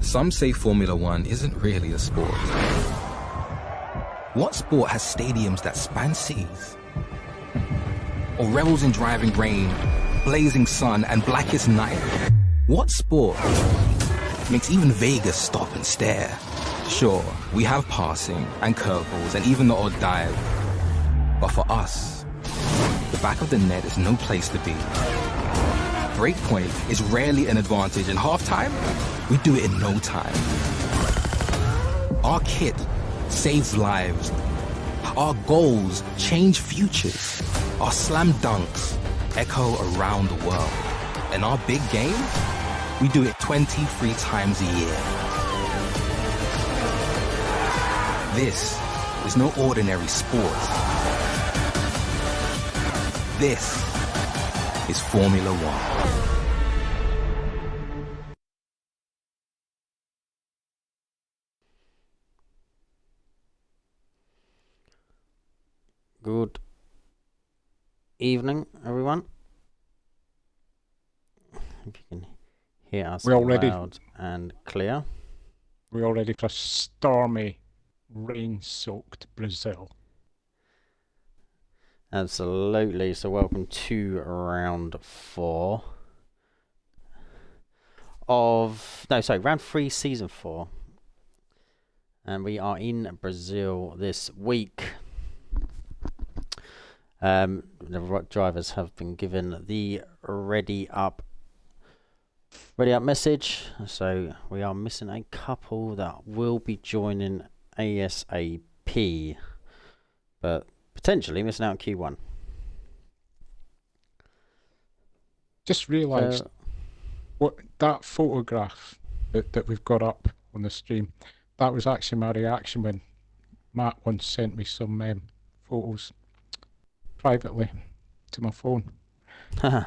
Some say Formula One isn't really a sport. What sport has stadiums that span seas? Or revels in driving rain, blazing sun, and blackest night? What sport makes even Vegas stop and stare? Sure, we have passing and curveballs and even the odd dive. But for us, the back of the net is no place to be. Breakpoint is rarely an advantage, and halftime, we do it in no time. Our kit saves lives. Our goals change futures. Our slam dunks echo around the world. And our big game, we do it 23 times a year. This is no ordinary sport. This is Formula One. Good evening, everyone. If you can hear us loud and clear. We're all ready for a stormy, rain-soaked Brazil. Absolutely. So welcome to round 4 round 3, season 4. And we are in Brazil this week. The drivers have been given the ready up message, so we are missing a couple that will be joining ASAP, but potentially missing out on Q1. Just realised what that photograph that we've got up on the stream, that was actually my reaction when Matt once sent me some photos privately to my phone. So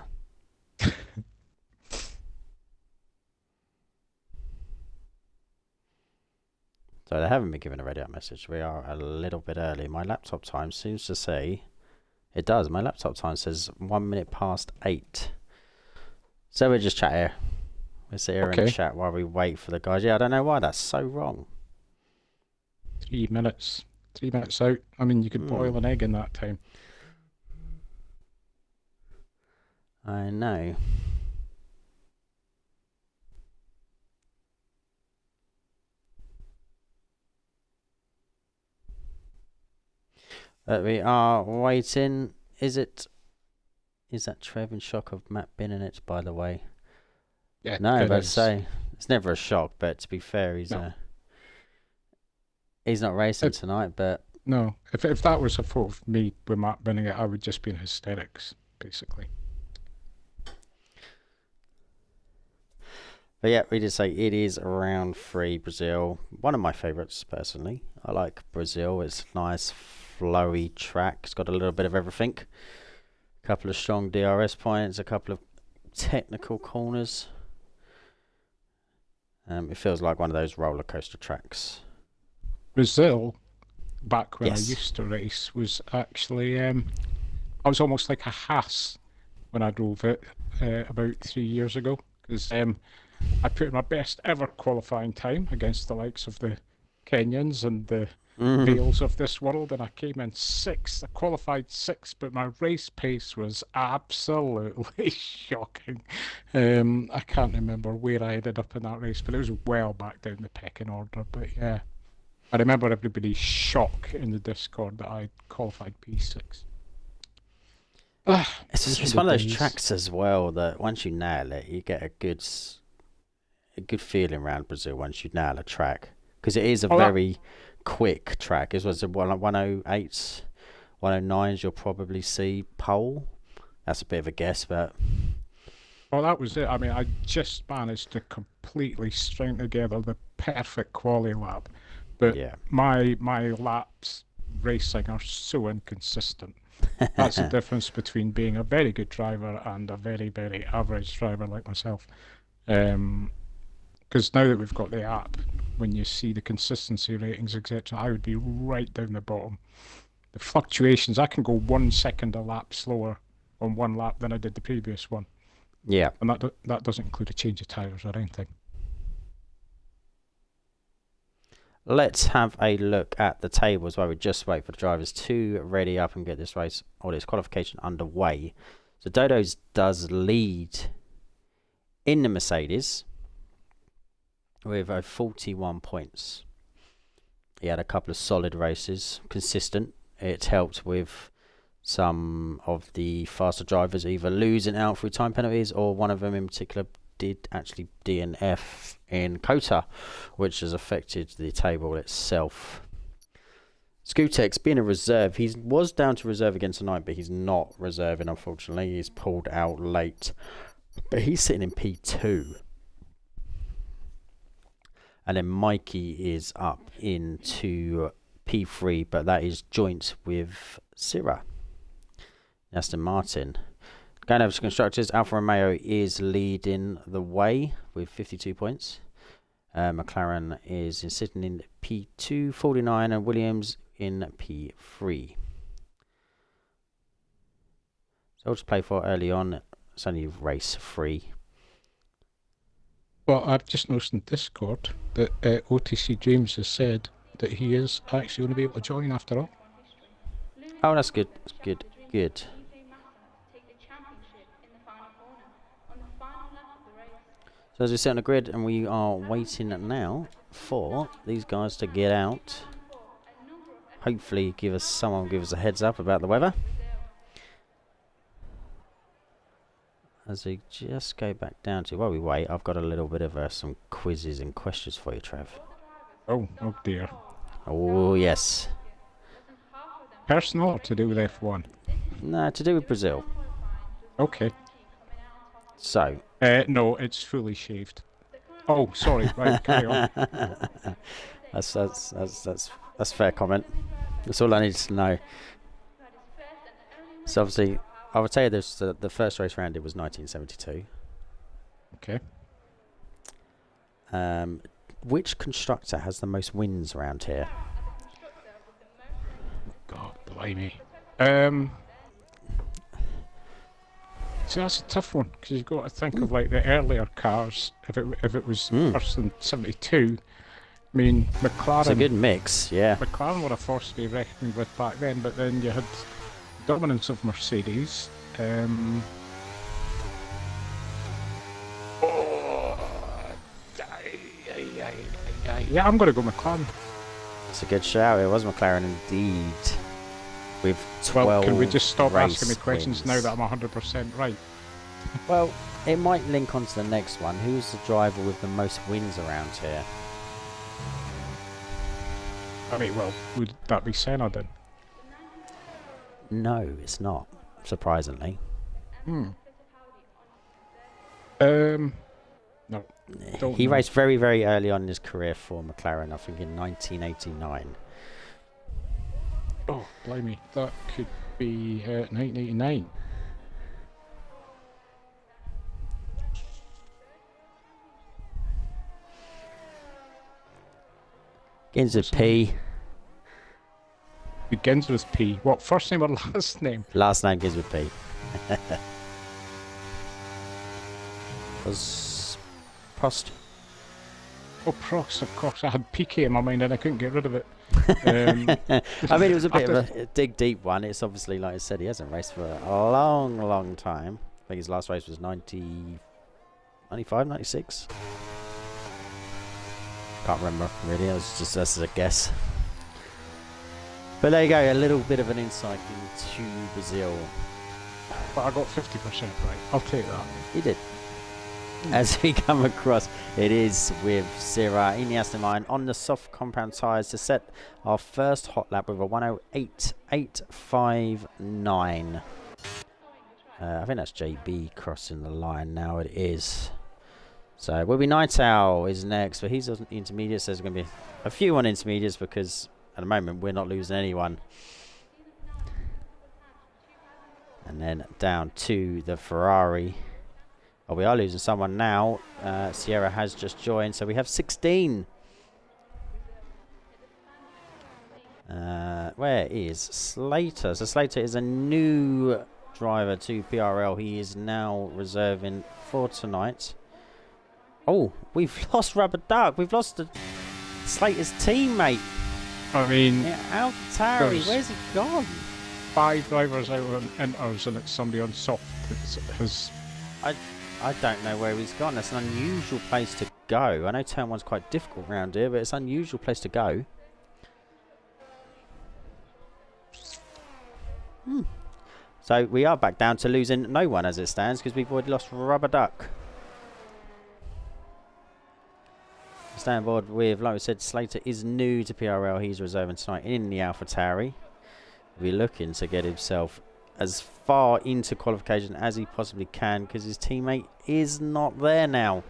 they haven't been given a ready up message. We are a little bit early. My laptop time seems to say it does. My laptop time says 1 minute past 8. So we'll just chat here. We'll sit here and chat while we wait for the guys. Yeah, I don't know why that's so wrong. 3 minutes. 3 minutes out. I mean, you could boil an egg in that time. I know. But we are waiting. Is that Trev in shock of Matt bin in it, by the way? Yeah. No, but say it's never a shock, but to be fair, he's not racing tonight, but no. If that was a photo of me with Matt binning it, I would just be in hysterics, basically. But yeah, we did say it is round 3 Brazil. One of my favourites, personally. I like Brazil. It's a nice, flowy track. It's got a little bit of everything. A couple of strong DRS points, a couple of technical corners. It feels like one of those roller coaster tracks. Brazil, back when I used to race, was actually I was almost like a Haas when I drove it about 3 years ago, because I put in my best ever qualifying time against the likes of the Kenyans and the Bales of this world, and I came in 6th. I qualified 6th, but my race pace was absolutely shocking. I can't remember where I ended up in that race, but it was well back down the pecking order. But yeah, I remember everybody's shock in the Discord that I qualified P6. It's one of those tracks as well that once you nail it, you get a good feeling around Brazil once you nail a track, because it is a very quick track. It was 108s, 109s. You'll probably see pole. That's a bit of a guess, but that was it. I mean, I just managed to completely string together the perfect quali lap, but my laps racing are so inconsistent. That's the difference between being a very good driver and a very, very average driver like myself. Because now that we've got the app, when you see the consistency ratings, etc., I would be right down the bottom. The fluctuations, I can go 1 second a lap slower on one lap than I did the previous one. Yeah. And that doesn't include a change of tyres or anything. let's have a look at the tables while we just wait for the drivers to ready up and get this race or this qualification underway. So Dodo's does lead in the Mercedes with 41 points. He had a couple of solid races, consistent. It helped with some of the faster drivers either losing out through time penalties, or one of them in particular did actually DNF in Kota, which has affected the table itself. Skutex being a reserve, he was down to reserve again tonight, but he's not reserving, unfortunately. He's pulled out late, but he's sitting in P2. And then Mikey is up into P3, but that is joint with Syrah. Aston Martin. Going over to constructors, Alfa Romeo is leading the way with 52 points. McLaren is sitting in P2, 49, and Williams in P3. So I'll just play for early on. It's only race 3. Well, I've just noticed in Discord that OTC James has said that he is actually going to be able to join after all. Oh, that's good. That's good. Good. So as we sit on the grid, and we are waiting now for these guys to get out. Hopefully someone give us a heads up about the weather. As we just go back down to, while we wait, I've got a little bit of some quizzes and questions for you, Trev. Oh dear. Oh, yes. Personal or to do with F1? No, to do with Brazil. Okay. So. No, it's fully shaved. Oh, sorry. Right, carry on. That's fair comment. That's all I need to know. So obviously, I would tell you this: the first race round it was 1972. Okay. Which constructor has the most wins around here? God, blimey. See, that's a tough one because you've got to think of like the earlier cars. If it was first in 72, I mean McLaren. It's a good mix, yeah. McLaren were a force to be reckoned with back then, but then you had dominance of Mercedes. Yeah, I'm going to go McLaren. It's a good shout. It was McLaren indeed. With 12 Well, can we just stop asking me questions wins. now that I'm 100% right? Well, it might link on to the next one. Who's the driver with the most wins around here? I mean, well, would that be Senna then? No, it's not. Surprisingly. No. He raced very, very early on in his career for McLaren, I think in 1989. Oh, blimey. That could be 1989. Begins with P. Begins with P. What, first name or last name? Last name begins with P. Was Prost? Oh, Prost, of course. I had PK in my mind and I couldn't get rid of it. I mean, it was a bit of a dig deep one. It's obviously, like I said, he hasn't raced for a long, long time. I think his last race was 95, 96. Can't remember, really. It was just as a guess. But there you go, a little bit of an insight into Brazil. But I got 50% right. I'll take that. You did. As we come across, it is with Syrah in the Aston Martin on the soft compound tyres to set our first hot lap with a 108.859. I think that's JB crossing the line now. It is. So Will Be Night Owl is next, but he's on intermediates. There's going to be a few on intermediates because at the moment we're not losing anyone. And then down to the Ferrari. Oh, we are losing someone now. Sierra has just joined, so we have 16. Where is Slater? So Slater is a new driver to PRL. He is now reserving for tonight. Oh, we've lost Rubber Duck. We've lost the Slater's teammate. I mean, yeah, AlphaTauri, where's he gone? 5 drivers out on inters and it's somebody on soft. I don't know where he's gone. That's an unusual place to go. I know turn 1's quite difficult around here, but it's an unusual place to go. So we are back down to losing no one as it stands because we've already lost Rubber Duck. Stand board with, like we said, Slater is new to PRL. He's reserving tonight in the AlphaTauri. We're looking to get himself as far into qualification as he possibly can because his teammate is not there now.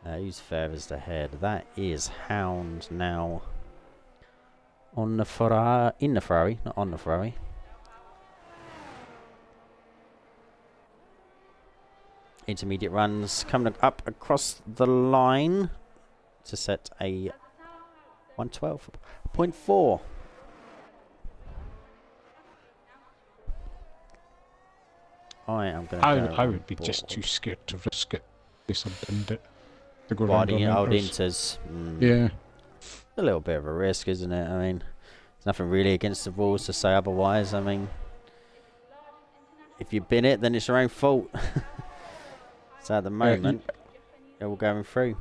Who's furthest ahead? That is Hound now on the Ferrari, in the Ferrari, not on the Ferrari. Intermediate runs coming up across the line to set a 112.4. I would be just too scared to risk it. To go around the old Inters. Yeah. A little bit of a risk, isn't it? I mean, there's nothing really against the rules to say otherwise. I mean, if you bin it, then it's your own fault. So at the moment, they're all going through.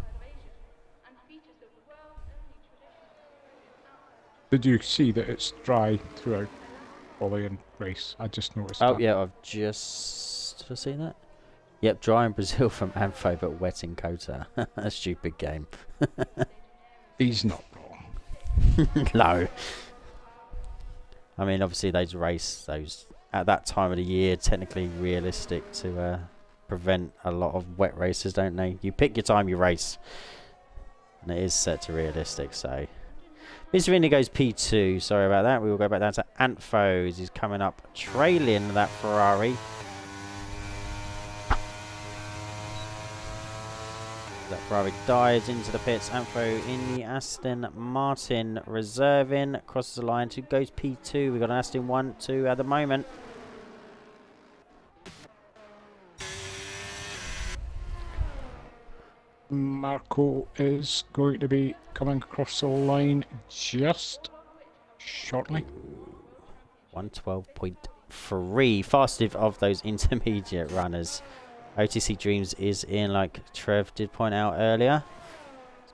Did you see that it's dry throughout Bolivian race? I just noticed that. Oh, yeah, I've just... Did I see that? Yep, dry in Brazil from Anfo, but wet in Kota. A stupid game. He's not wrong. No. I mean, obviously, those at that time of the year, technically realistic to prevent a lot of wet races, don't they? You pick your time, you race. And it is set to realistic, so... Mr. Indigo's P2, sorry about that. We will go back down to Anfos. He's coming up, trailing that Ferrari. That Ferrari dives into the pits. Anfo in the Aston Martin, reserving, crosses the line to goes P2. We've got an Aston 1-2 at the moment. Marco is going to be coming across the line just shortly. 112.3, fastest of those intermediate runners. OTC Dreams is in, like Trev did point out earlier.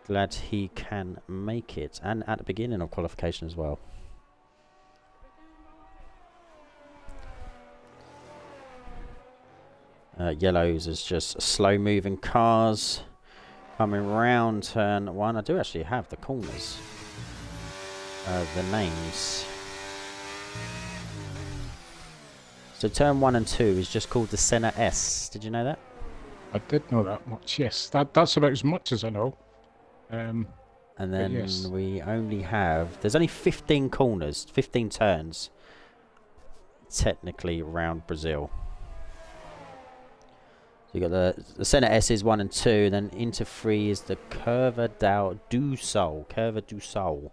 Glad he can make it, and at the beginning of qualification as well. Yellows is just slow moving cars. Coming round turn 1. I do actually have the corners. The names. So turn 1 and 2 is just called the Senna S. Did you know that? I did know that much, yes. That's about as much as I know. And then yes. we only have... There's only 15 corners, 15 turns, technically, around Brazil. So you got the Senna S is 1 and 2, then into 3 is the Curva do Sol. Curva do Sol.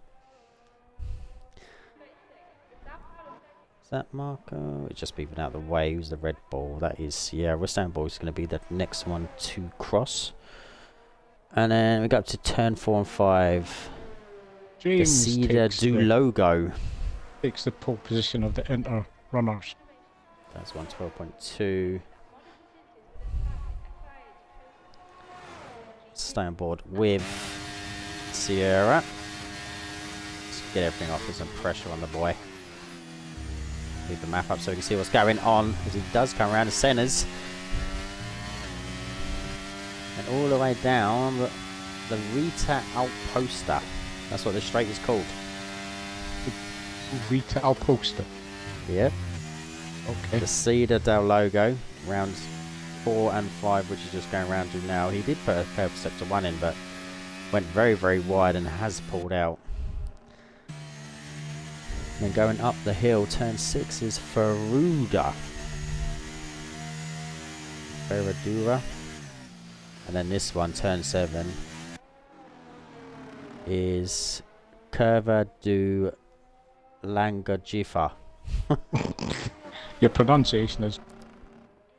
Is that Marco? It's just moving out of the way. Who's the Red Bull? That is, yeah, Istanbul is going to be the next one to cross. And then we go up to turn 4 and 5. James the Cida do Logo. Takes the pole position of the Inter runners. That's 112.2. Stay on board with Sierra. Let's get everything off with some pressure on the boy. Leave the map up so we can see what's going on as he does come around to Senna's. And all the way down the Rita Alposta. That's what the straight is called. Rita Alposta? Yep. Okay. The Cida del Logo, rounds 4 and 5, which is just going around to now. He did put a curve sector 1 in, but went very, very wide and has pulled out. Then going up the hill, turn 6 is Ferradura. And then this one, turn 7, is Curva do Langagifa. Your pronunciation is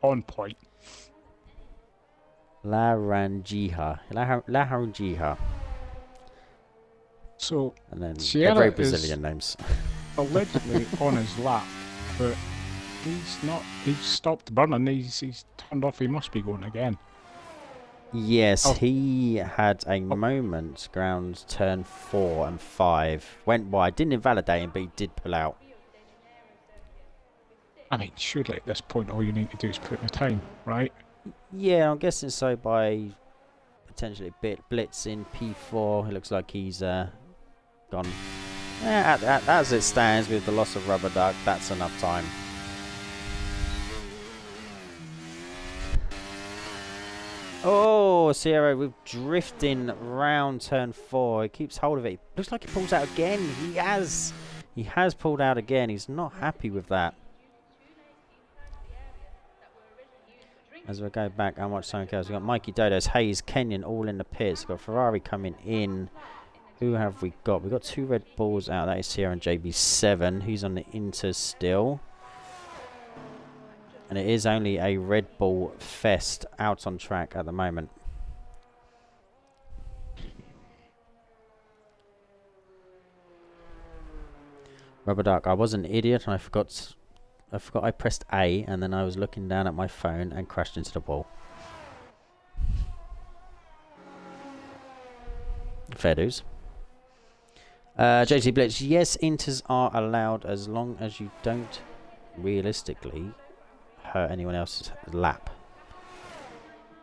on point. Laranjeira. So, And then Sierra they're very Brazilian names. Allegedly on his lap, but he's not. He's stopped burning. He's turned off. He must be going again. Yes, Oh. he had a moment, ground turn 4 and 5. Went wide, didn't invalidate him, but he did pull out. I mean, surely at this point all you need to do is put in the time, right? Yeah, I'm guessing so by potentially Blitz in P4. It looks like he's gone. As it stands with the loss of Rubber Duck, that's enough time. Oh, Sierra with drifting round turn 4. He keeps hold of it. Looks like he pulls out again. He has pulled out again. He's not happy with that. As we go back, how much time goes? We've got Mikey Dodos, Hayes, Kenyon all in the pits. We've got Ferrari coming in. Who have we got? We've got 2 Red Bulls out. That is Sierra and JB7. Who's on the Inter still? And it is only a Red Bull Fest out on track at the moment. Rubber Duck, I was an idiot and I forgot I pressed A and then I was looking down at my phone and crashed into the wall. Fair dues. JT Blitz, yes, inters are allowed as long as you don't realistically hurt anyone else's lap.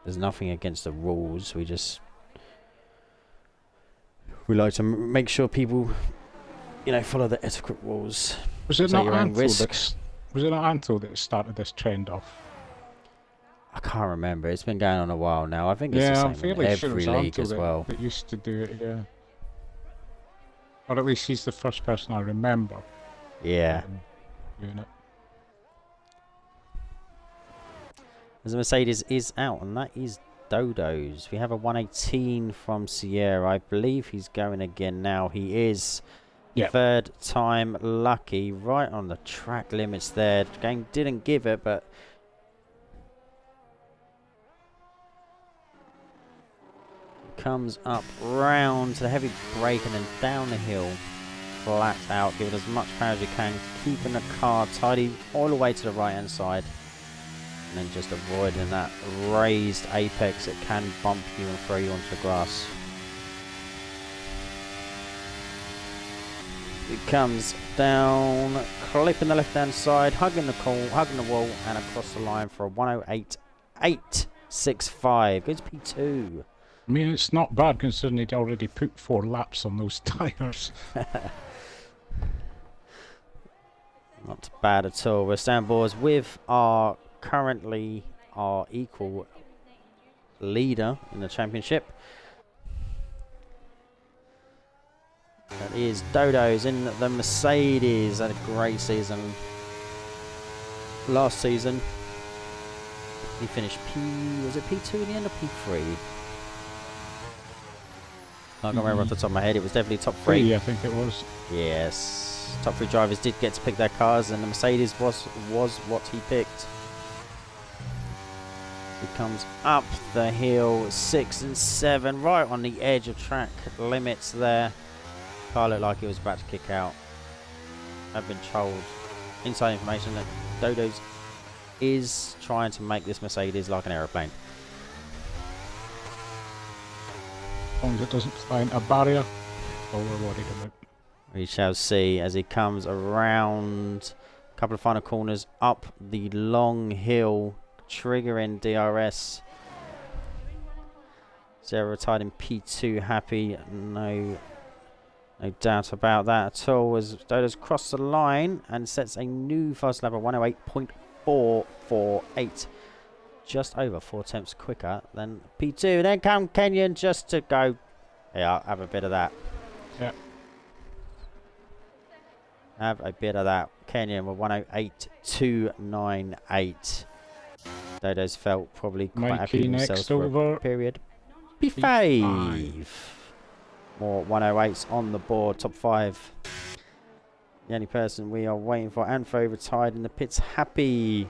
There's nothing against the rules. We like to make sure people, follow the etiquette rules. Was it not Anto that started this trend off? I can't remember. It's been going on a while now. I think it's the same in every league as well. That used to do it, yeah. Or at least he's the first person I remember. Yeah. Doing it. As the Mercedes is out, and that is Dodo's. We have a 118 from Sierra. I believe he's going again now. He is. Yep. Third time lucky, right on the track limits there. Game didn't give it, but comes up round to the heavy brake and then down the hill, flat out, give it as much power as you can, keeping the car tidy all the way to the right hand side. And then just avoiding that raised apex that can bump you and throw you onto the grass. It comes down, clipping the left hand side, hugging the wall, and across the line for a 108.865. Goes P2. I mean, it's not bad considering he'd already put 4 laps on those tyres. Not bad at all. We're stand boards with our equal leader in the championship. That is Dodo's in the Mercedes. Had a great season last season. He finished was it P2 in the end or P3? I can't remember off the top of my head. It was definitely top 3. I think it was. Yes. Top 3 drivers did get to pick their cars, and the Mercedes was what he picked. He comes up the hill, 6 and 7, right on the edge of track limits there. Car looked like it was about to kick out. I've been told inside information that Dodo's is trying to make this Mercedes like an aeroplane. As long as it doesn't find a barrier, all we're worried about. We shall see as he comes around a couple of final corners up the long hill, triggering DRS. Zero retired in P2, happy, no doubt about that at all, as Dodo's crossed the line and sets a new fast lap of 108.448. Just over 4 tenths quicker than P2. Then come Kenyon just to go. Yeah, I'll have a bit of that. Yeah. Have a bit of that. Kenyon with 108.298. Dodo's felt probably quite happy with themselves for a period. P5. More 108s on the board. Top 5. The only person we are waiting for. Anfo retired in the pits. Happy.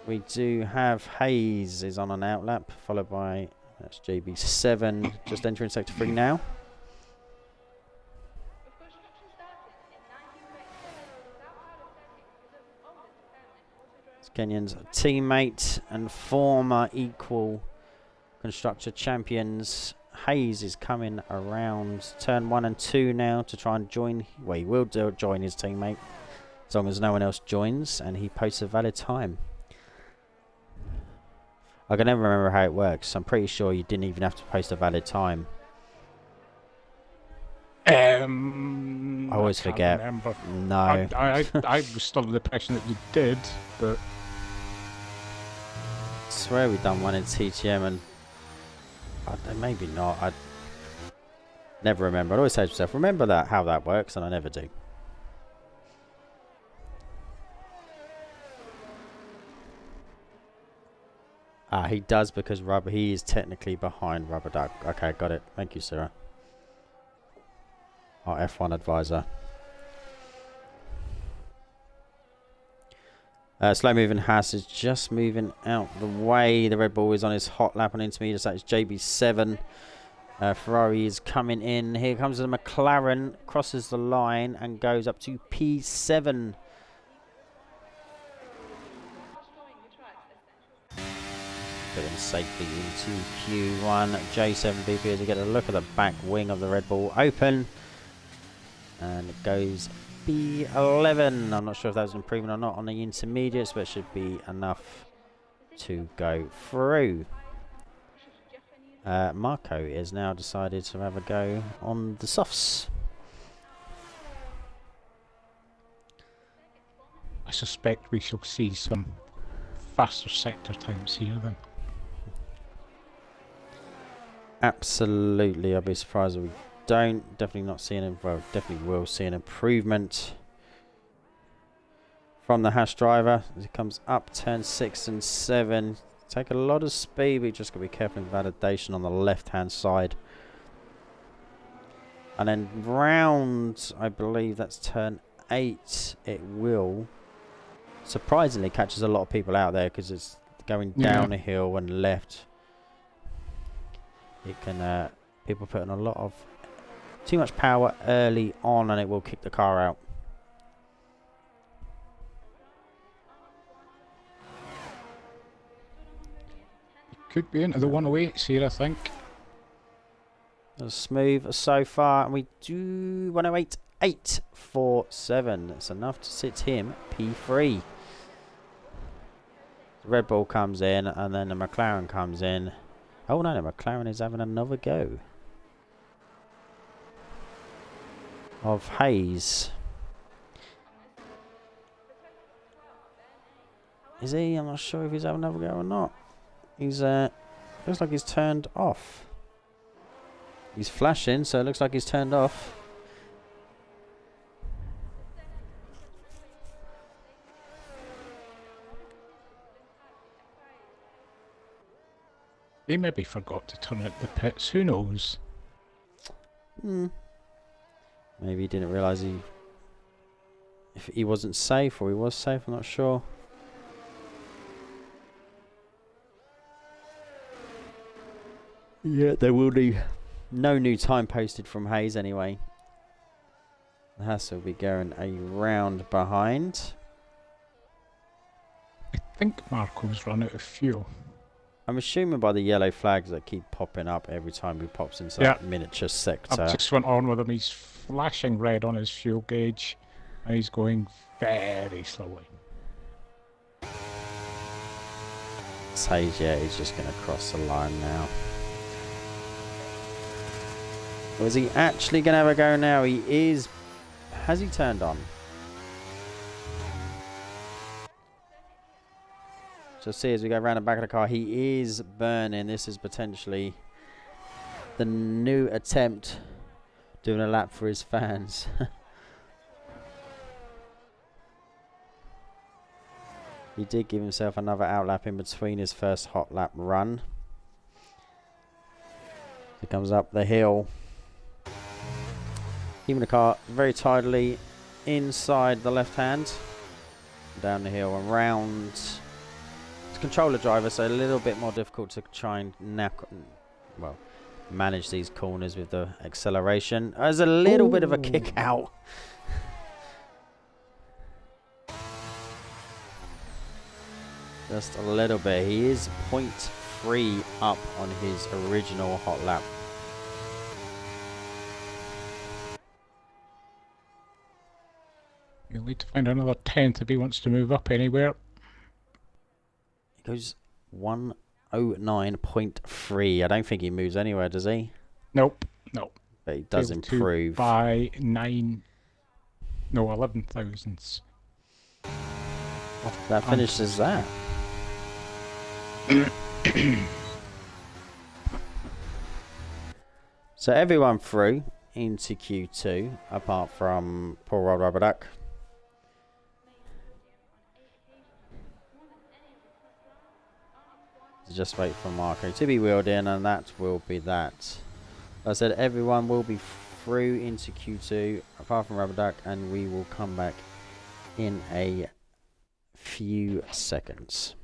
We do have Hayes is on an outlap, followed by that's JB7 just entering sector 3 now. It's Kenyon's teammate and former equal constructor champions. Hayes is coming around turn 1 and 2 now to try and join. Well, he will join his teammate as long as no one else joins, and he posts a valid time. I can never remember how it works. I'm pretty sure you didn't even have to post a valid time. I always forget. Remember. No. I was still of the impression that you did, but I swear we've done one in TTM and maybe not. I never remember. I always say to myself, remember that how that works, and I never do. He does because he is technically behind Rubber Duck. Okay, got it. Thank you, Sarah. Our F1 advisor. Slow moving Haas is just moving out the way. The Red Bull is on his hot lap on intermediate. That is JB7. Ferrari is coming in. Here comes the McLaren. Crosses the line and goes up to P7. Getting safely into Q1. J7BP as we get a look at the back wing of the Red Bull open. And it goes B11. I'm not sure if that was an improvement or not on the intermediates, but it should be enough to go through. Marco is now decided to have a go on the softs. I suspect we shall see some faster sector times here then. Absolutely, I'll be surprised if we don't. Definitely not seeing it. Well, definitely will see an improvement from the Haas driver as it comes up turn 6 and 7. Take a lot of speed, but you just got to be careful in validation on the left hand side. And then round, I believe that's turn 8. It will surprisingly catches a lot of people out there because it's going down a hill and left. It can people putting a lot of too much power early on, and it will kick the car out. Could be into the 108s here, I think. Smooth so far, and we do 108.847. That's enough to sit him P3. The Red Bull comes in, and then the McLaren comes in. Oh no, the McLaren is having another go of Hayes. Is he? I'm not sure if he's having another go or not. He's looks like he's turned off. He's flashing, so it looks like he's turned off. They maybe forgot to turn out the pits. Who knows? Maybe he didn't realise if he wasn't safe, or he was safe. I'm not sure. Yeah, there will be no new time posted from Hayes anyway. The Haas will be going a round behind. I think Marco's run out of fuel. I'm assuming by the yellow flags that keep popping up every time he pops into that miniature sector. I've just went on with him. He's flashing red on his fuel gauge, and he's going very slowly. Hayes, yeah, he's just going to cross the line now. Was he actually going to have a go now? He is. Has he turned on? So see as we go around the back of the car, he is burning. This is potentially the new attempt doing a lap for his fans. He did give himself another outlap in between his first hot lap run. He comes up the hill. Keeping the car very tidily inside the left hand. Down the hill and round. controller driver, so a little bit more difficult to try and manage these corners with the acceleration. There's a little bit of a kick out. Just a little bit. He is 0.3 up on his original hot lap. You'll need to find another 10th if he wants to move up anywhere. He goes 109.3. I don't think he moves anywhere, does he? Nope. But he does improve. By 11 thousandths. That finishes that. So everyone through into Q2, apart from poor old Rubber Duck. Just wait for Marco to be wheeled in, and that will be that. I said everyone will be through into Q2, apart from Rubber Duck, and we will come back in a few seconds.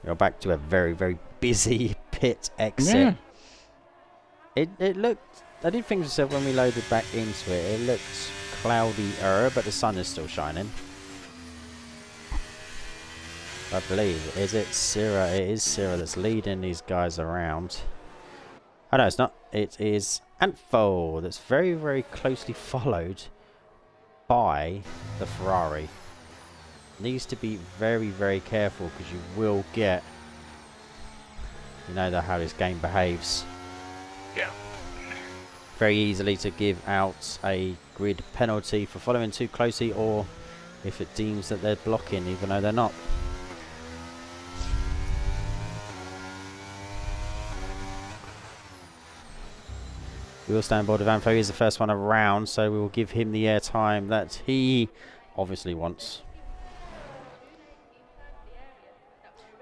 You're back to a very, very busy pit exit. Yeah. It looked... I did think to myself when we loaded back into it, it looked cloudier, but the sun is still shining. I believe. Is it Syrah? It is Syrah that's leading these guys around. Oh no, it's not. It is Antfo that's very, very closely followed by the Ferrari. Needs to be very, very careful because you will get... You know how this game behaves. Yeah. Very easily to give out a grid penalty for following too closely, or if it deems that they're blocking even though they're not. We will stand board with Antfo. He's the first one around, so we will give him the airtime that he obviously wants.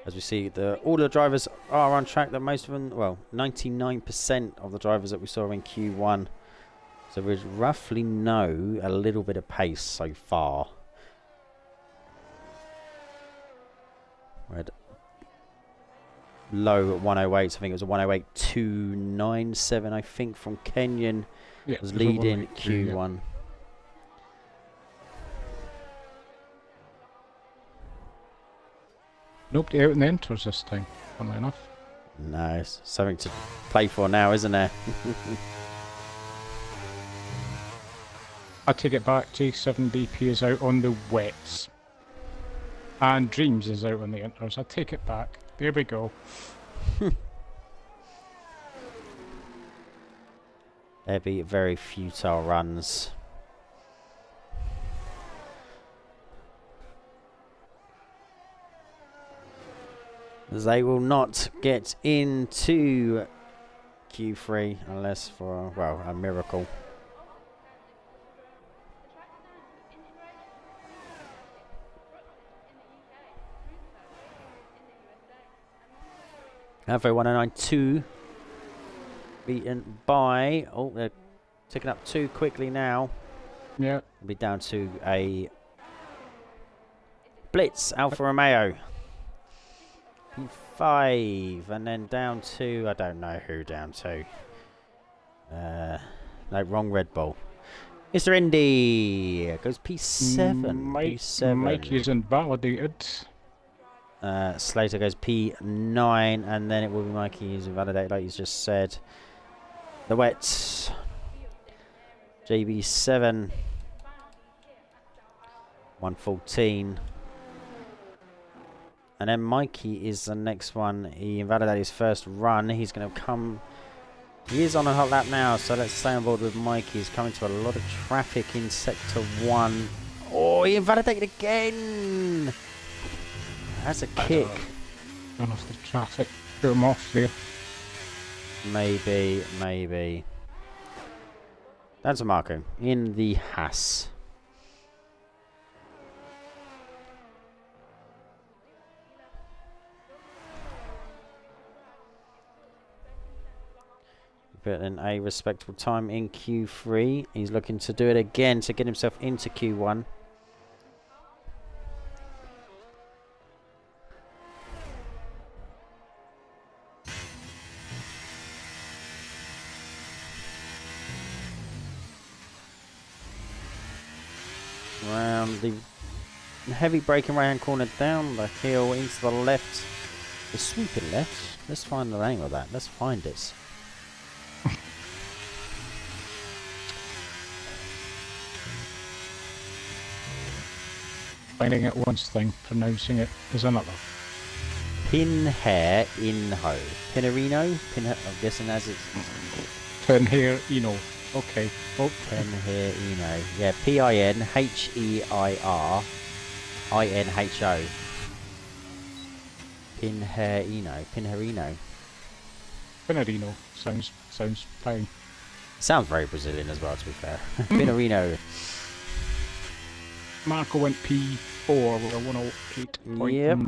As we see, all the drivers are on track. That most of them, well, 99% of the drivers that we saw in Q1. So we roughly know a little bit of pace so far. We had low at 108. I think it was a 108.297. I think from Kenyon. Yeah, was leading Q1. Yeah. Nobody out in the intros this time, funnily enough. No, it's something to play for now, isn't there? I take it back, J7BP is out on the wets. And Dreams is out on the intros. I take it back. There we go. There'll be very futile runs. They will not get into Q3 unless for, well, a miracle. Alfa 109.2 beaten by... Oh, they're ticking up too quickly now. Yeah. We'll be down to a Blitz Alfa Romeo. P5 and then down to... I don't know who down to. No, wrong Red Bull. Mr. Indy goes P7. P7. Mikey is invalidated. Slater goes P9, and then it will be Mikey who's invalidated, like he's just said. The wets. JB7. 114. And then Mikey is the next one. He invalidated his first run. He's going to come... He is on a hot lap now, so let's stay on board with Mikey. He's coming to a lot of traffic in Sector 1. Oh, he invalidated again! That's a kick. Gone off the traffic. Put him off there. Maybe. That's a Marco in the Haas. But in a respectable time in Q3. He's looking to do it again to get himself into Q1. Around the heavy braking right hand corner down the hill into the left. The sweeping left. Let's find the name of that. Let's find it. Finding it one's thing, pronouncing it is another. Pinhair Inho. Pinarino? I'm guessing as it's... Pinhair Eno. Okay. Oh. Pinhair Eno. Yeah, Pinheir Inho. Pinhair Eno. Pinheirino. Pinarino. Sounds fine. Sounds very Brazilian as well, to be fair. Pinarino. Marco went P4 with a 108.9. Yep.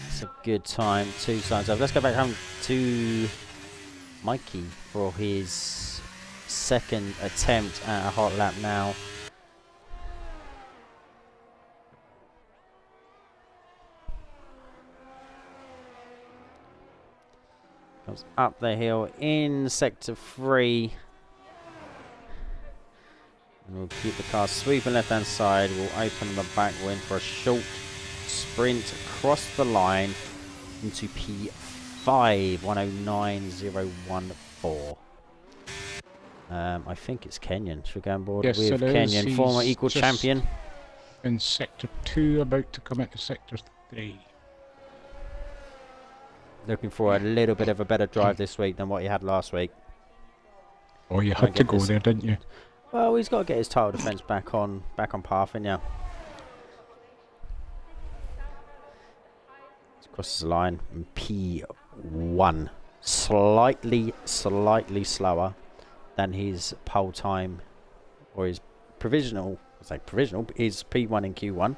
It's a good time. 2 signs up. Let's go back home to Mikey for his second attempt at a hot lap now. Comes up the hill in Sector 3. And we'll keep the car sweeping left hand side. We'll open the back wing for a short sprint across the line into P5 109.014. I think it's Kenyan. Should we go on board with Kenyan, former equal champion? In Sector 2, about to come into Sector 3. Looking for a little bit of a better drive this week than what he had last week. Oh, you had to go there, didn't you? Well, he's got to get his title defence back on path, and yeah. Crosses the line in P1. Slightly slower than his pole time, or his provisional. I say provisional, but is P1 in Q1.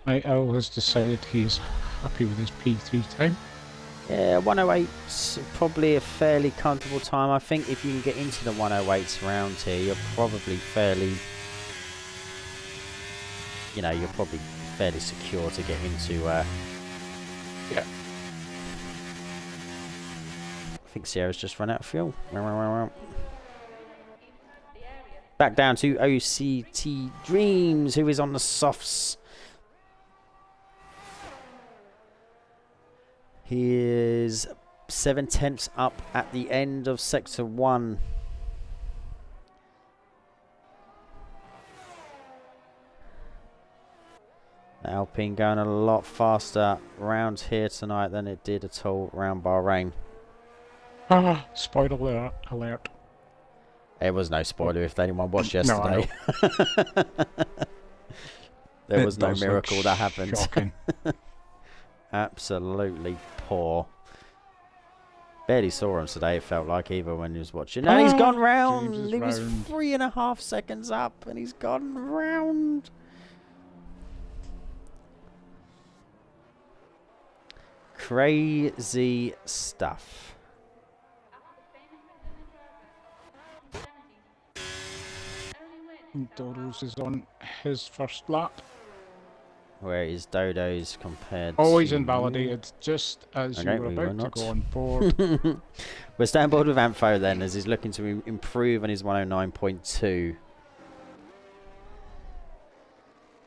I always decided he's happy with his P3 time. Yeah, 108's probably a fairly comfortable time. I think if you can get into the 108s around here, you're probably fairly, you're probably fairly secure to get into. Yeah. I think Sierra's just run out of fuel. Back down to OCT Dreams, who is on the softs. He is 7/10 up at the end of Sector 1. The Alpine going a lot faster round here tonight than it did at all round Bahrain. Spoiler alert. There was no spoiler if anyone watched yesterday. No, there was no miracle that happened. Shocking. Absolutely poor. Barely saw him today, it felt like, either when he was watching. And he's gone round. He was 3.5 seconds up, and he's gone round. Crazy stuff. Dodo's is on his first lap. Where is Dodo's compared Always to... invalidated, just as Okay, you were we about were to go on board. We're staying board with Ampho then, as he's looking to improve on his 109.2.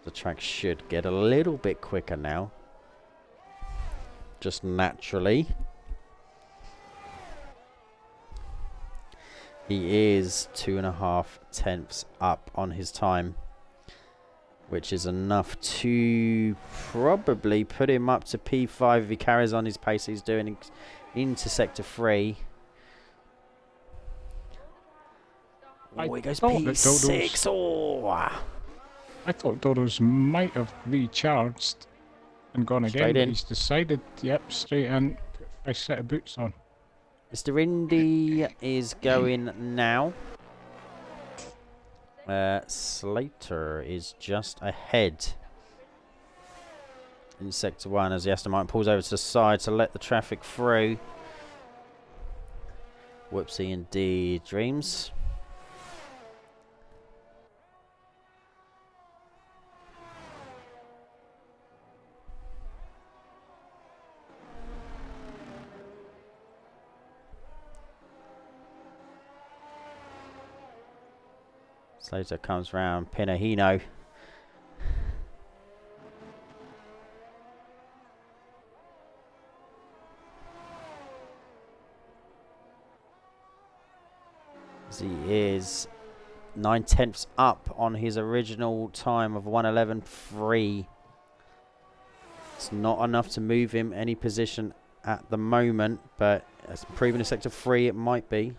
The track should get a little bit quicker now. Just naturally. He is 2.5 tenths up on his time, which is enough to probably put him up to P5 if he carries on his pace he's doing into Sector 3. Oh, he goes P6. Oh! I thought Dodo's might have recharged and gone Straight again, in. but he's decided, yep, straight in, put a set of boots on. Mr. Indy is going now. Slater is just ahead in Sector 1 as the Aston Martin pulls over to the side to let the traffic through. Whoopsie indeed, Dreams. Slater comes round Pinahino. He is 9 tenths up on his original time of 1:11.3. It's not enough to move him any position at the moment, but as proven in Sector 3 it might be.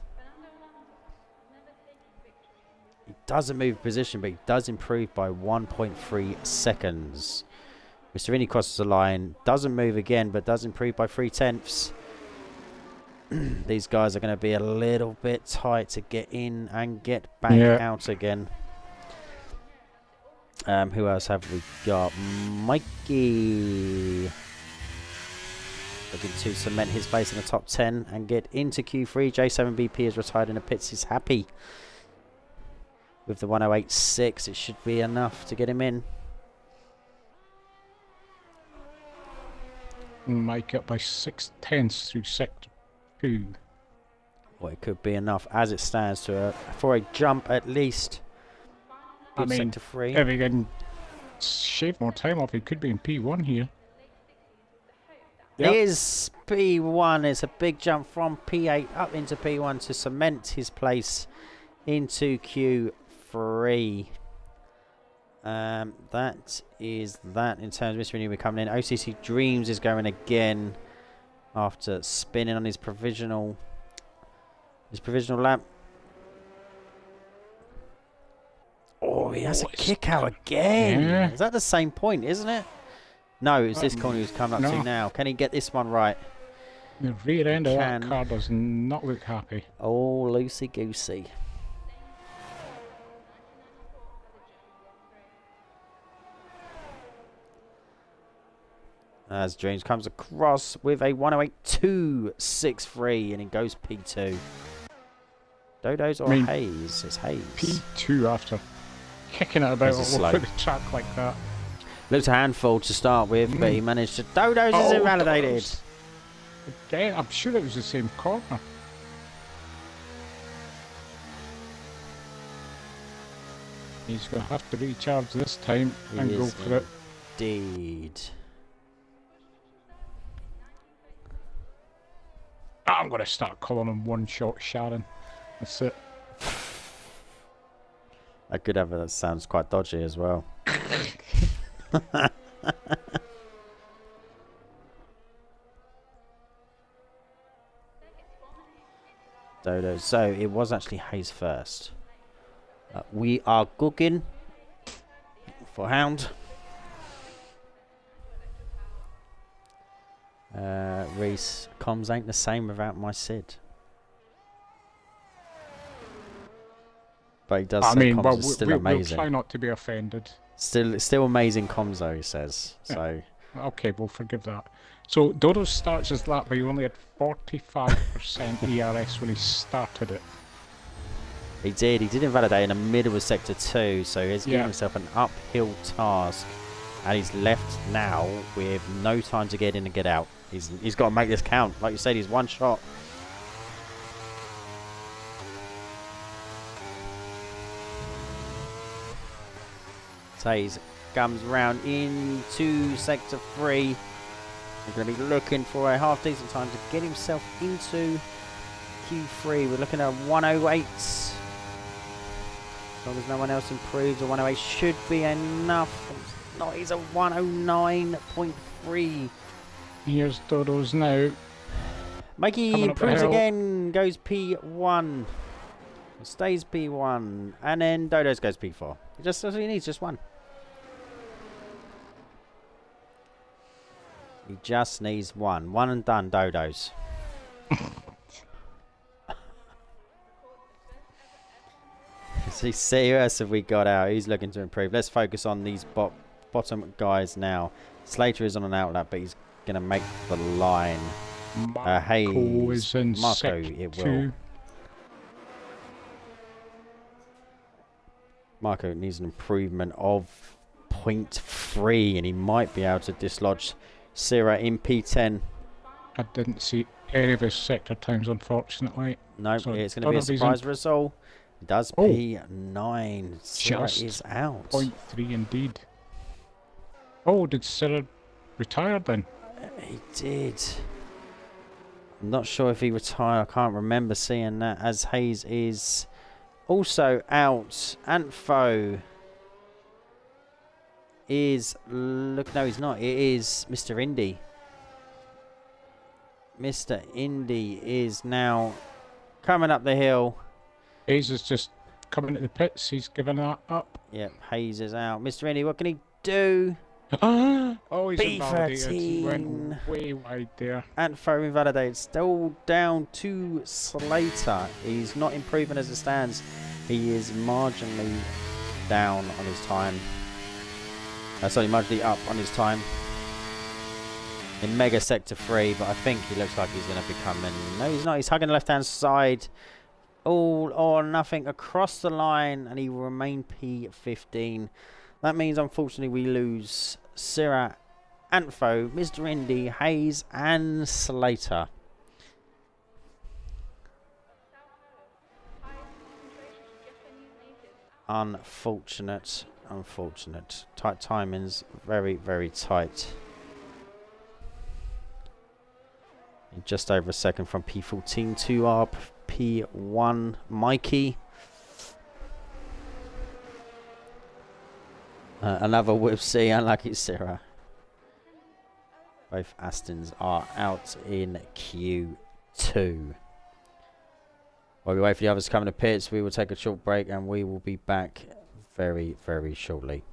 He doesn't move position, but he does improve by 1.3 seconds. Mr. Indy crosses the line, doesn't move again, but does improve by 3 tenths. These guys are going to be a little bit tight to get in and get back out again. Who else have we got? Mikey. Looking to cement his place in the top 10 and get into Q3. J7BP is retired in the pits. He's happy. With the 108.6, it should be enough to get him in. Mike up by 6 tenths through Sector 2. Well, it could be enough as it stands to for a jump at least. I mean, Sector 3. if he can shave more time off, he could be in P1 here. Yep. It is P1. It's a big jump from P8 up into P1 to cement his place into Q3. That is that in terms of Mr. Indy coming in. OCC Dreams is going again after spinning on his provisional lap. Oh, he has a kick out again. Yeah. Is that the same point, isn't it? No, it's this corner he's coming up to now. Can he get this one right? The rear end of that car does not look happy. Oh, loosey-goosey. As James comes across with a 108.263 and he goes P2. Dodo's or Hayes? It's Hayes. P2 after kicking it about all over the track like that. Looked a handful to start with, but he managed to... Dodo's is invalidated. Again, I'm sure it was the same corner. He's going to have to recharge this time and go for it. Indeed. I'm going to start calling him one-shot Sharon. That's it. I could have that sounds quite dodgy as well. Dodo. So it was actually Hayes first. We are cooking for Hound. Reese, comms ain't the same without my Sid. But he does say comms is still amazing. We'll try not to be offended. Still amazing comms though, he says. So Okay, we'll forgive that. So Dodo starts his lap, but he only had 45% ERS when he started it. He did invalidate in the middle of Sector 2, so he's giving himself an uphill task. And he's left now with no time to get in and get out. He's got to make this count. Like you said, he's one shot. Taze comes round into Sector 3. He's going to be looking for a half decent time to get himself into Q3. We're looking at 108. As long as no one else improves, a 108 should be enough. No, he's a 109.3. Here's Dodo's now. Mikey improves again, goes P1. Stays P1. And then Dodo's goes P4. That's all he needs, just one. He just needs one. One and done, Dodo's. See who else have we got out? He's looking to improve. Let's focus on these bottom guys now. Slater is on an outlap, but he's going to make the line. Marco is in Marco, it will. Marco needs an improvement of 0.3, and he might be able to dislodge Syrah in P10. I didn't see any of his sector times, unfortunately. No, so it's going to be a surprise result. It does P9. Syrah is out. 0.3 indeed. Oh, did Syrah retire then? He did. I'm not sure if he retired. I can't remember seeing that, as Hayes is also out. Antfo is... Look, no, he's not. It is Mr. Indy. Mr. Indy is now coming up the hill. Hayes is just coming to the pits. He's given that up. Yep, Hayes is out. Mr. Indy, what can he do? Oh, he's B13. invalidated. He went way wide there. Antfo invalidated. Still down to Slater. He's not improving as it stands. He is marginally down on his time. Sorry, marginally up on his time. In Mega Sector 3, but I think he looks like he's going to be coming. No, he's not. He's hugging the left-hand side. All or nothing across the line, and he will remain P15. That means, unfortunately, we lose Syrah, Antfo, Mr. Indy, Hayes, and Slater. Unfortunate. Tight timings, very, very tight. Just over a second from P14 to our P1 Mikey. Another Whoopsie, unlucky Syrah. Both Astons are out in Q2. While we wait for the others to come in the pits, we will take a short break and we will be back very, very shortly.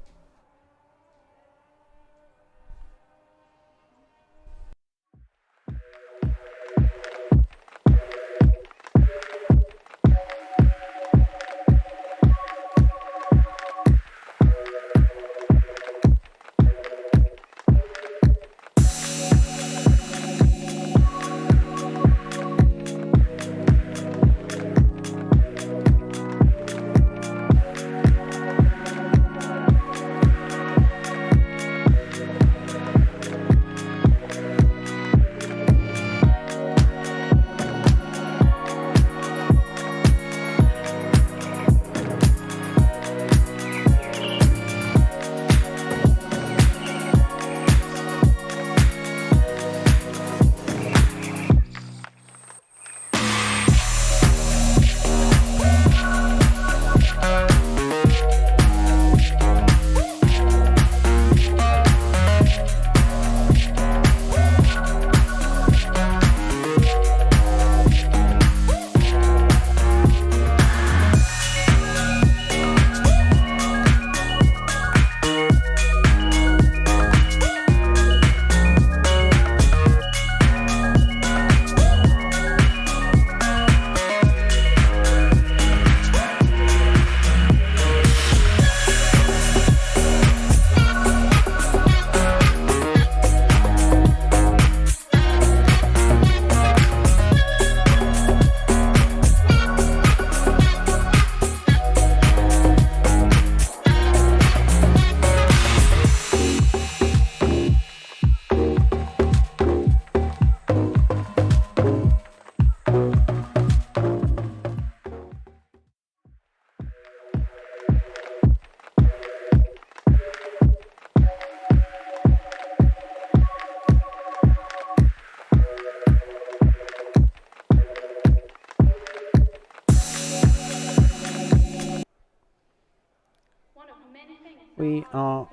We are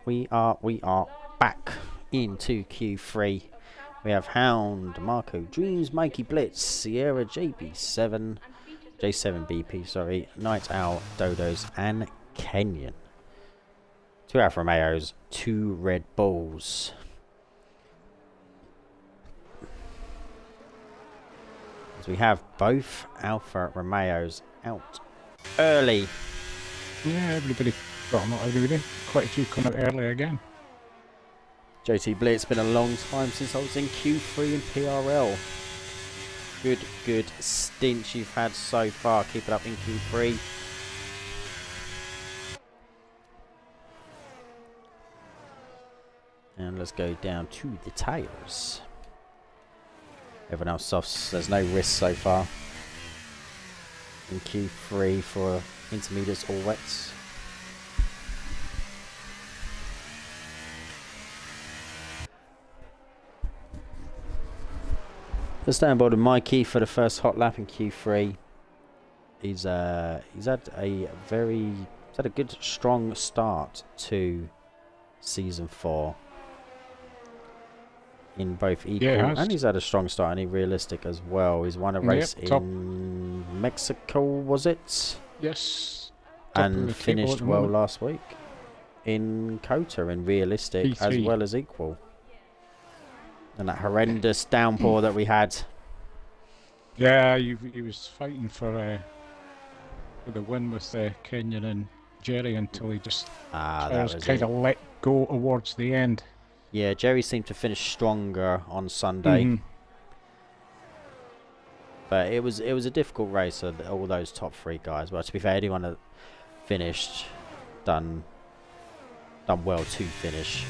back into Q3. We have Hound, Marco, Dreams, Mikey Blitz, Sierra, J7BP, sorry, Night Owl, Dodos, and Kenyan. 2 Alfa Romeos, 2 Red Bulls. As we have both Alfa Romeos out early. Yeah, everybody. Well, not everybody. Quite a few come out early again. JT Blitz, been a long time since I was in Q3 and PRL. Good stint you've had so far. Keep it up in Q3. And let's go down to the tyres. Everyone else softs. There's no risk so far in Q3 for intermediates or wets. The standboard of Mikey for the first hot lap in Q3. He's had a good strong start to season 4 in both equal, and he's had a strong start in realistic as well. He's won a race in Mexico, was it? Yes. And finished well last week in Kota in realistic P3. As well as equal. And that horrendous downpour that we had. Yeah, he was fighting for the win with Kenyan and Jerry until he just kind of let go towards the end. Yeah, Jerry seemed to finish stronger on Sunday. But it was a difficult race for all those top 3 guys. Well, to be fair, anyone that finished done well to finish.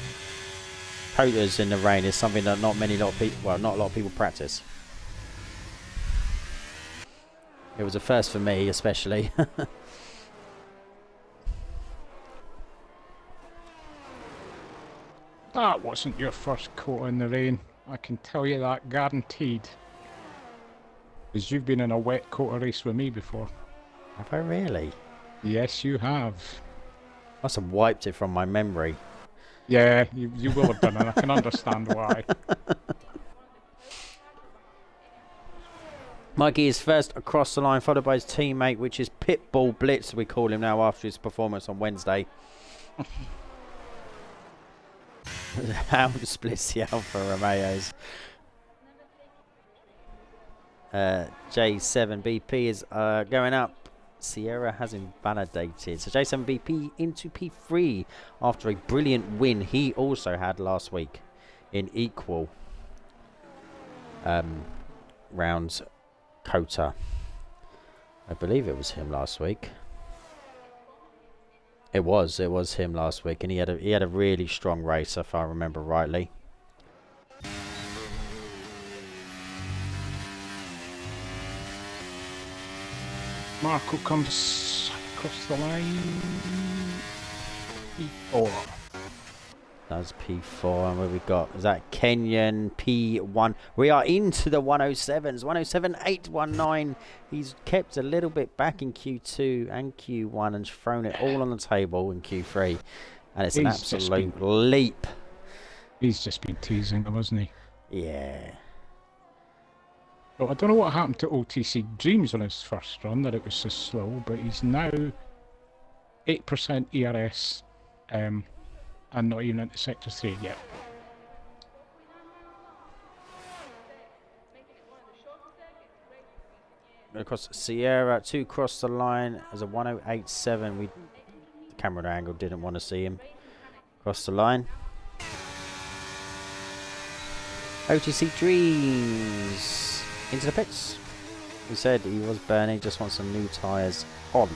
Kotas in the rain is something that not a lot of people practice. It was a first for me, especially. That wasn't your first Kota in the rain. I can tell you that guaranteed. Because you've been in a wet Kota race with me before. Have I really? Yes, you have. Must have wiped it from my memory. Yeah, you will have done, and I can understand why. Mikey is first across the line, followed by his teammate, which is Pitbull Blitz, we call him now after his performance on Wednesday. Hound splits the Alfa Romeos. J7BP is going up. Sierra has invalidated. So J7BP into P3 after a brilliant win he also had last week in equal rounds Kota. I believe it was him last week. It was him last week, and he had a really strong race if I remember rightly. Marco comes across the line. P4. That's P4, and what we got? Is that Kenyan P1? We are into the 107s. 107.819. He's kept a little bit back in Q2 and Q1 and thrown it all on the table in Q3. And it's an absolute leap. He's just been teasing him, hasn't he? Yeah. Well, I don't know what happened to OTC Dreams on his first run, that it was so slow, but he's now 8% ERS and not even into Sector 3 yet. Across Sierra, 2 cross the line as a 108.7. The camera angle didn't want to see him cross the line. OTC Dreams into the pits. He said he was burning, just wants some new tyres on.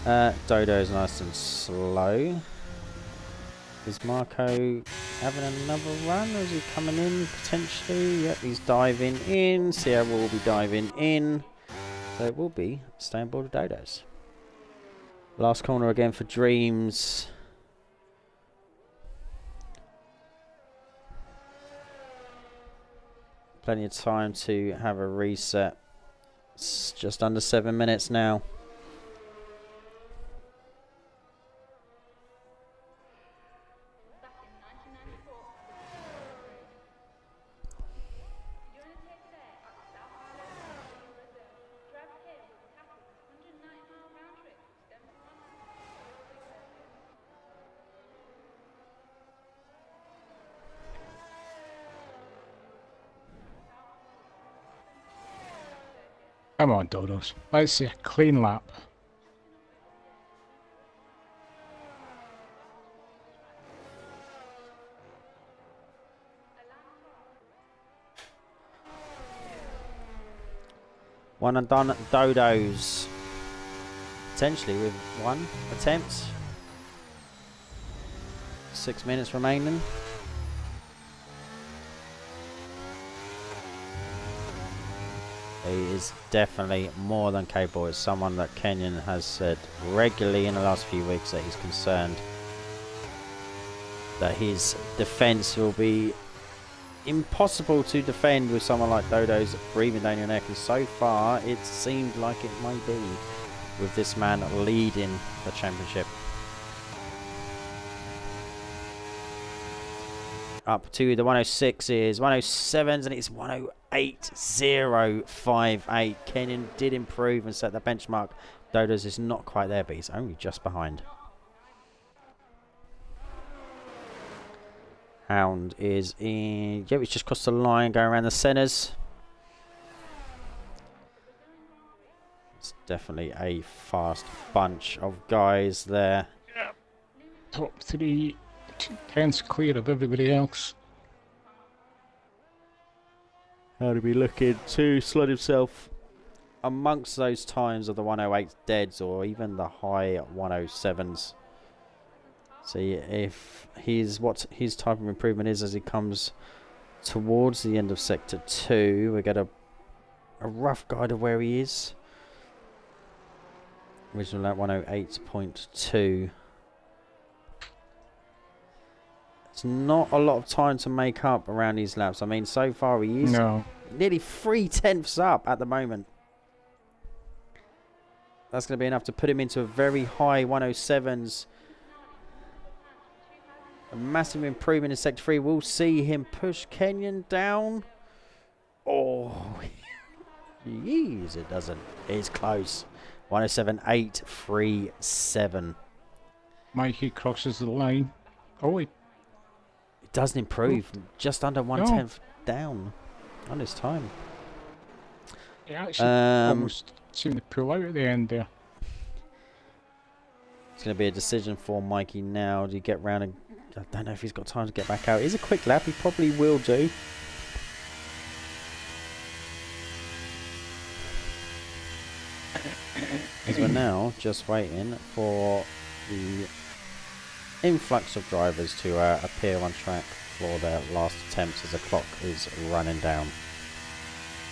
Dodo's nice and slow. Is Marco having another run, or is he coming in potentially? Yep, he's diving in. Sierra will be diving in. So it will be stay on board of Dodos. Last corner again for Dreams. Plenty of time to have a reset. It's just under 7 minutes now. Come on, Dodos. Let's see a clean lap. One and done Dodos. Potentially with one attempt. 6 minutes remaining. He is definitely more than capable. It's someone that Kenyon has said regularly in the last few weeks that he's concerned that his defence will be impossible to defend with someone like Dodo's breathing down your neck, and so far it seemed like it may be with this man leading the championship. Up to the 106s, 107s, and it's 108.058. Kenyon did improve and set the benchmark. Dodo's is not quite there, but he's only just behind. Hound is in. Yeah, he's just crossed the line, going around the centres. It's definitely a fast bunch of guys there. Yeah. Top 3, 2/10 clear of everybody else. How to be looking to slot himself amongst those times of the 108 deads or even the high 107s. See if what his type of improvement is as he comes towards the end of sector 2. We get a rough guide of where he is. Original at 108.2. It's not a lot of time to make up around these laps. I mean, so far he is nearly 3/10 up at the moment. That's going to be enough to put him into a very high 107s. A massive improvement in sector 3. We'll see him push Kenyon down. Oh, jeez, it doesn't. It's close. 107.837. Mikey crosses the line. Oh, it doesn't improve. Just under 1/10 down on his time. He actually almost seemed to pull out at the end there. It's going to be a decision for Mikey now. Do you get round and... I don't know if he's got time to get back out. It is a quick lap. He probably will do. As we're now just waiting for the influx of drivers to appear on track for their last attempts as the clock is running down.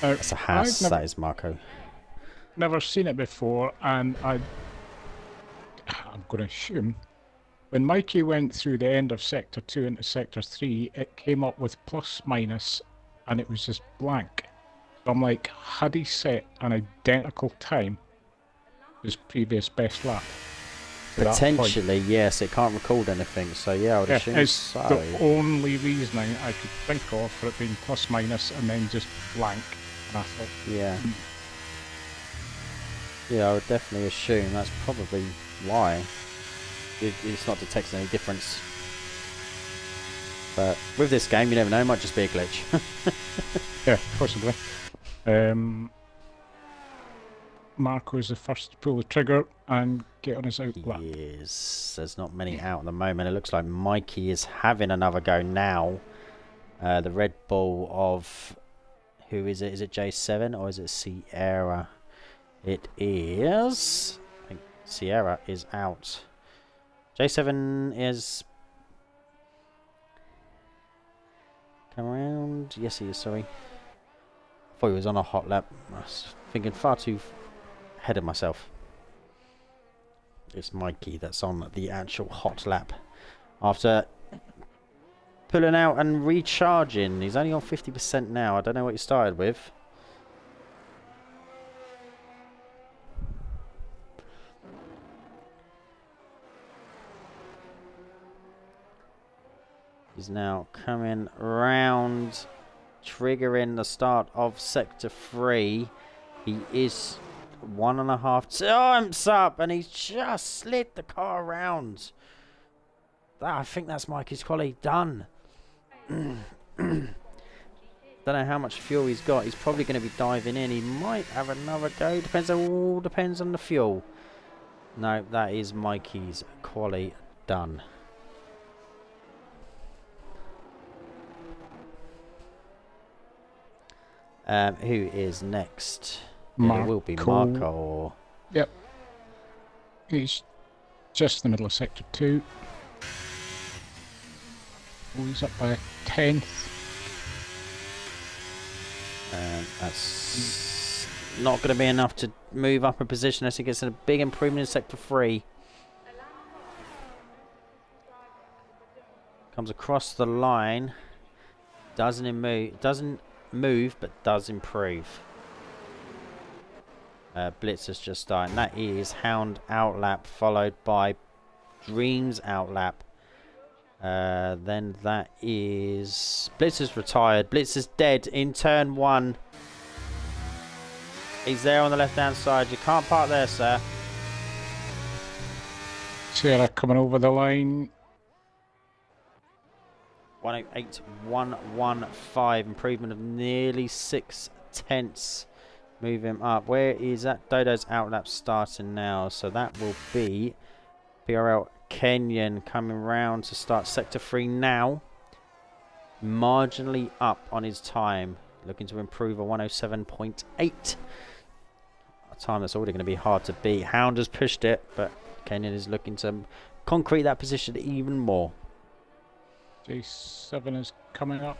That's a Haas. That is Marco. Never seen it before, and I'm going to assume when Mikey went through the end of sector 2 into sector 3, it came up with plus minus, and it was just blank. So I'm like, had he set an identical time to his previous best lap? Potentially, yes. It can't record anything, so yeah, I would assume it's so. The only reasoning I could think of for it being plus minus and then just blank. And I thought, yeah. Yeah, I would definitely assume that's probably why. It's not detecting any difference. But with this game, you never know, it might just be a glitch. Yeah, possibly. Marco is the first to pull the trigger and get on his out lap. Yes, there's not many out at the moment. It looks like Mikey is having another go now. The Red Bull of... Who is it? Is it J7 or is it Sierra? It is... I think Sierra is out. J7 is... Come around. Yes, he is, sorry. I thought he was on a hot lap. I was thinking far too ahead of myself. It's Mikey that's on the actual hot lap. After pulling out and recharging. He's only on 50% now. I don't know what he started with. He's now coming round, triggering the start of sector 3. He is 1.5 times up, and he's just slid the car around. I think that's Mikey's quality done. Don't know how much fuel he's got. He's probably going to be diving in. He might have another go. Depends on the fuel. No, that is Mikey's quali done. Who is next? It will be Marco. Yep. He's just in the middle of Sector 2. Oh, he's up by a 10th. That's not going to be enough to move up a position as he gets a big improvement in Sector 3. Comes across the line. Doesn't move, but does improve. Blitz has just started. And that is Hound outlap, followed by Dreams outlap. Then that is Blitz is retired. Blitz is dead in turn 1. He's there on the left hand side. You can't park there, sir. Sierra coming over the line. 108.115, improvement of nearly 6/10. Move him up. Where is that? Dodo's outlap starting now, so that will be PRL Kenyon coming round to start Sector 3 now. Marginally up on his time, looking to improve a 107.8. A time that's already going to be hard to beat. Hound has pushed it, but Kenyon is looking to concrete that position even more. J7 is coming up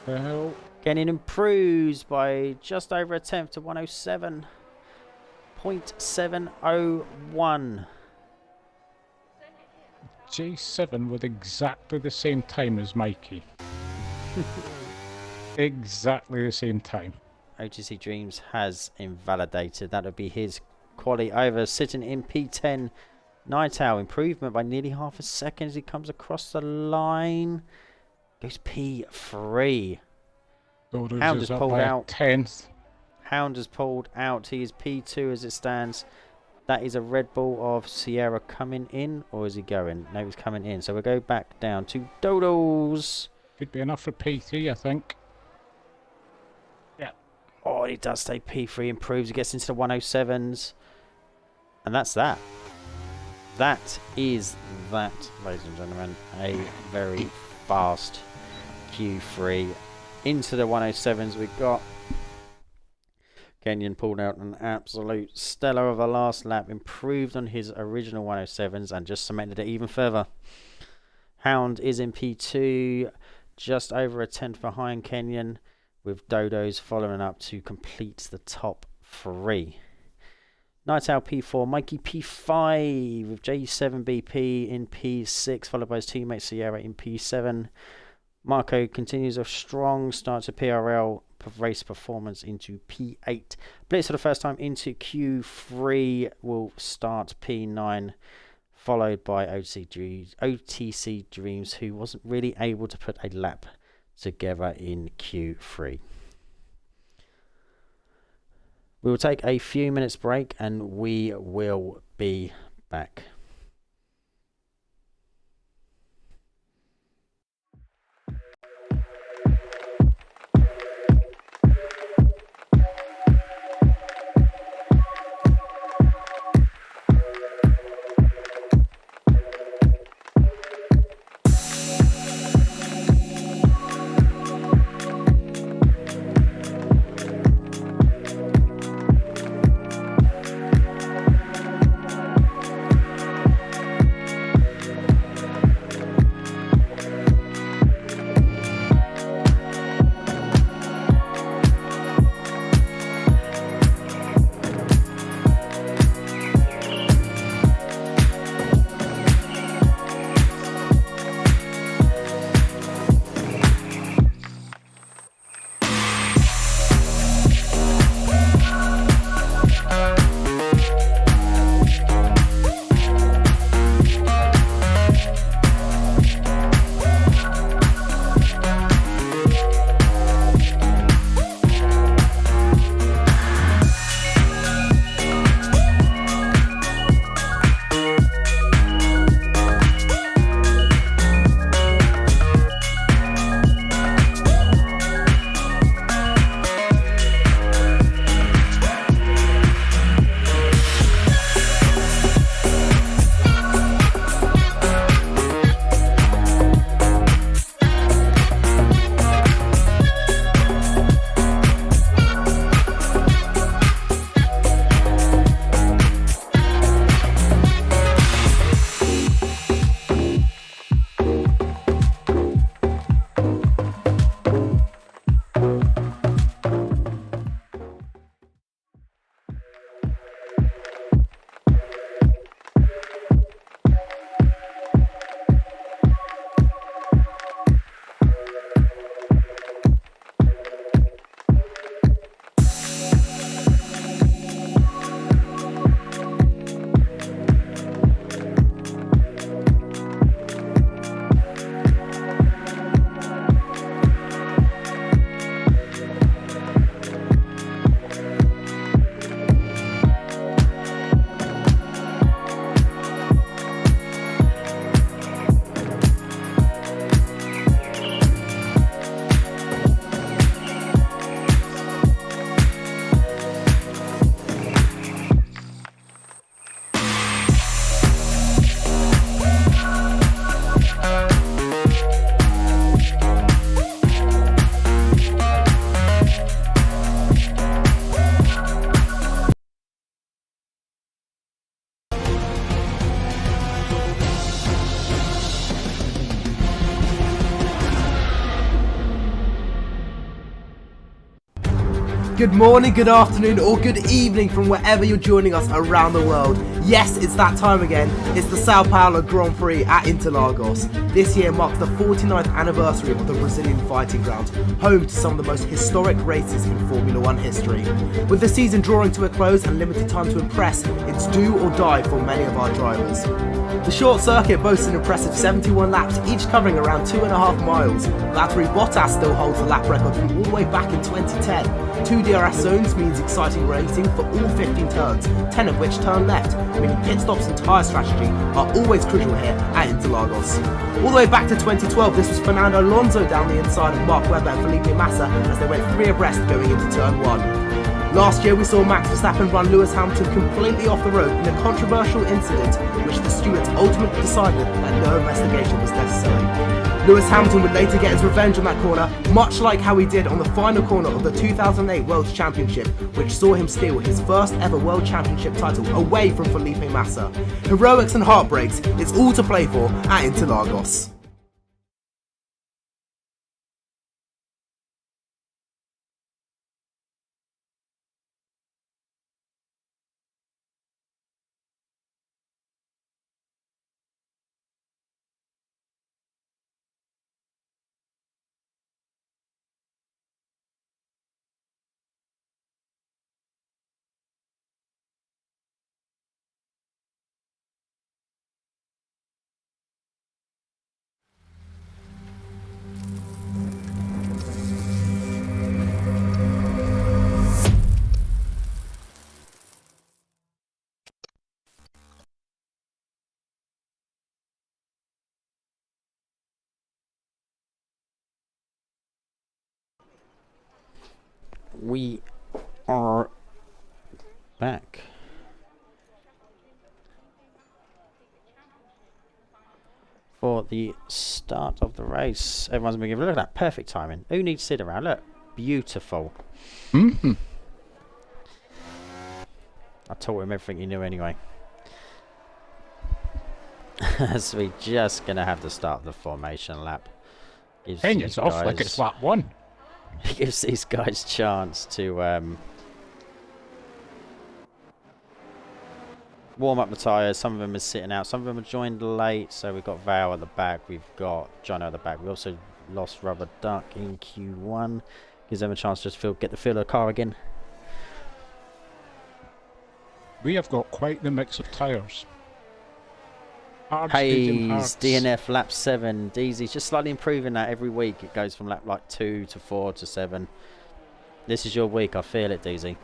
the hill. Kenyon improves by just over a 10th to 107.701. J7 with exactly the same time as Mikey. Exactly the same time. OTC Dreams has invalidated. That would be his quali over, sitting in P10. Night Owl improvement by nearly half a second as he comes across the line. Goes P3. Hound has pulled out. 10th. Hound has pulled out. He is P2 as it stands. That is a Red Bull of Sierra coming in, or is he going? No, he's coming in. So we'll go back down to Dodos. Could be enough for P3, I think. Yeah. Oh, he does stay P3, improves. He gets into the 107s. And that's that. That is that, ladies and gentlemen. A very fast Q3. Into the 107s we got. Kenyon pulled out an absolute stellar of a last lap, improved on his original 107s and just cemented it even further. Hound is in P2, just over a 10th behind Kenyon, with Dodos following up to complete the top 3. Night Owl P4, Mikey P5, with J7BP in P6, followed by his teammate Sierra in P7. Marco continues a strong start to PRL race performance into P8. Blitz for the first time into Q3 will start P9, followed by OTC Dreams, who wasn't really able to put a lap together in Q3. We will take a few minutes break and we will be back. Good morning, good afternoon, or good evening from wherever you're joining us around the world. Yes, it's that time again. It's the Sao Paulo Grand Prix at Interlagos. This year marks the 49th anniversary of the Brazilian fighting ground, home to some of the most historic races in Formula One history. With the season drawing to a close and limited time to impress, it's do or die for many of our drivers. The short circuit boasts an impressive 71 laps, each covering around 2.5 miles. Valtteri Bottas still holds the lap record from all the way back in 2010. 2 DRS zones means exciting racing for all 15 turns, 10 of which turn left, meaning pit stops and tyre strategy are always crucial here at Interlagos. All the way back to 2012, this was Fernando Alonso down the inside of Mark Webber and Felipe Massa as they went 3 abreast going into turn 1. Last year we saw Max Verstappen run Lewis Hamilton completely off the road in a controversial incident which the stewards ultimately decided that no investigation was necessary. Lewis Hamilton would later get his revenge on that corner, much like how he did on the final corner of the 2008 World Championship, which saw him steal his first ever World Championship title away from Felipe Massa. Heroics and heartbreaks, it's all to play for at Interlagos. We are back. For the start of the race. Everyone's been giving, look at that, perfect timing. Who needs to sit around? Look, beautiful. Mm-hmm. I taught him everything he knew anyway. So we're just going to have to start the formation lap. It's off like it's lap 1. It gives these guys a chance to warm up the tyres. Some of them are sitting out. Some of them are joined late. So we've got Val at the back. We've got Jono at the back. We also lost Rubber Duck in Q1. Gives them a chance to just get the feel of the car again. We have got quite the mix of tyres. Hayes, DNF, lap 7. DZ just slightly improving that every week. It goes from lap like 2 to 4 to 7. This is your week. I feel it, DZ.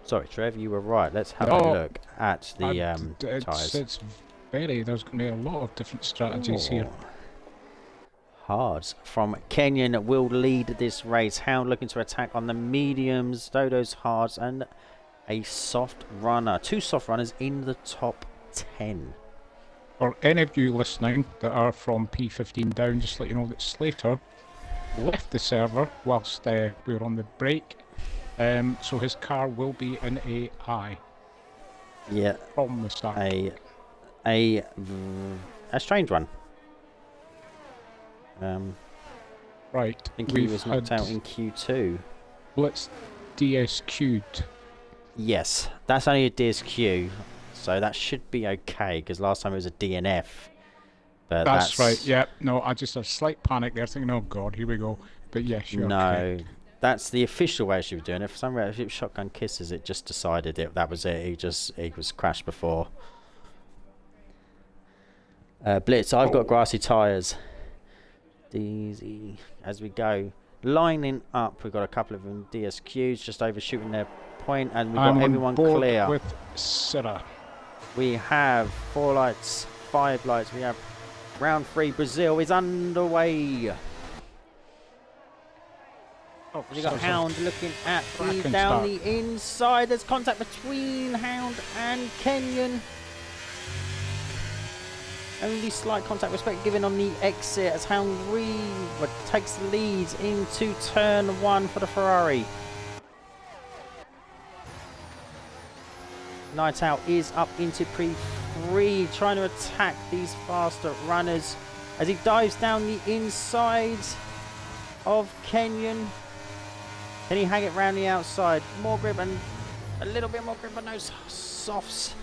Sorry, Trev, you were right. Let's have a look at the tyres. There's going to be a lot of different strategies here. Hards from Kenyan will lead this race. Hound looking to attack on the mediums. Dodo's hards and a soft runner. 2 soft runners in the top 10. For any of you listening that are from P15 down, just let you know that Slater left the server whilst we were on the break. So his car will be an AI. Yeah. From the start. A strange one. Right. I think he was knocked out in Q2. Blitz DSQ'd. Yes, that's only a DSQ, so that should be okay, because last time it was a DNF. But that's right, yeah. No, I just had a slight panic there, thinking, oh god, here we go. But yes, you're okay. That's the official way she was doing it. For some reason, if it was Shotgun Kisses, it just decided that was it. He was crashed before. Blitz, I've got grassy tyres. Easy as we go. Lining up, we've got a couple of them DSQs just overshooting their point, and we've got everyone clear. With Syrah. We have 4 lights, 5 lights. We have round 3. Brazil is underway. Oh, we got Hound looking at down the inside. There's contact between Hound and Kenyan. Only slight contact respect given on the exit as Hound takes the lead into turn 1 for the Ferrari. Night Out is up into P3, trying to attack these faster runners. as he dives down the inside of Kenyon. Can he hang it round the outside? More grip and a little bit more grip on those softs.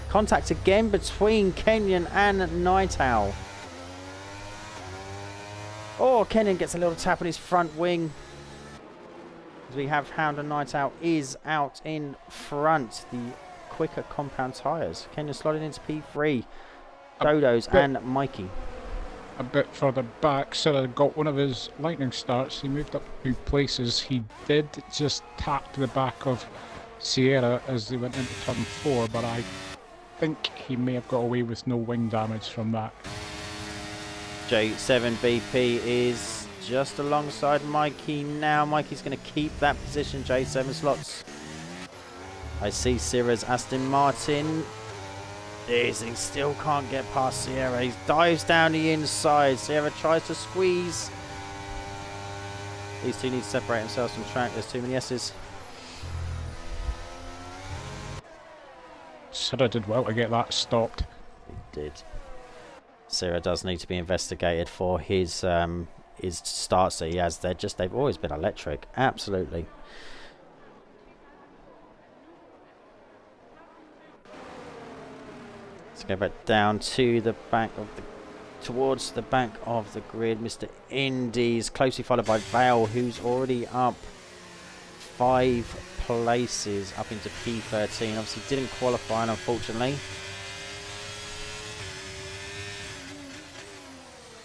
Contact again between Kenyon and Night Owl. Oh, Kenyon gets a little tap on his front wing. As we have Hound and Night Owl is out in front. The quicker compound tyres. Kenyon slotted into P3. Dodos and Mikey. A bit further back, Sirrah got one of his lightning starts. He moved up 2 places. He did just tap the back of Sierra as they went into turn 4, but I think he may have got away with no wing damage from that. J7BP is just alongside Mikey now. Mikey's going to keep that position. J7 slots. I see Sierra's Aston Martin. He still can't get past Sierra. He dives down the inside. Sierra tries to squeeze. These two need to separate themselves from track. There's too many S's. Sirrah did well to get that stopped. He did. Sierra does need to be investigated for his starts that he has. They've always been electric. Absolutely. Let's go back down to the back of towards the back of the grid. Mr. Indies closely followed by Vale, who's already up 5 places up into P13. Obviously didn't qualify, unfortunately.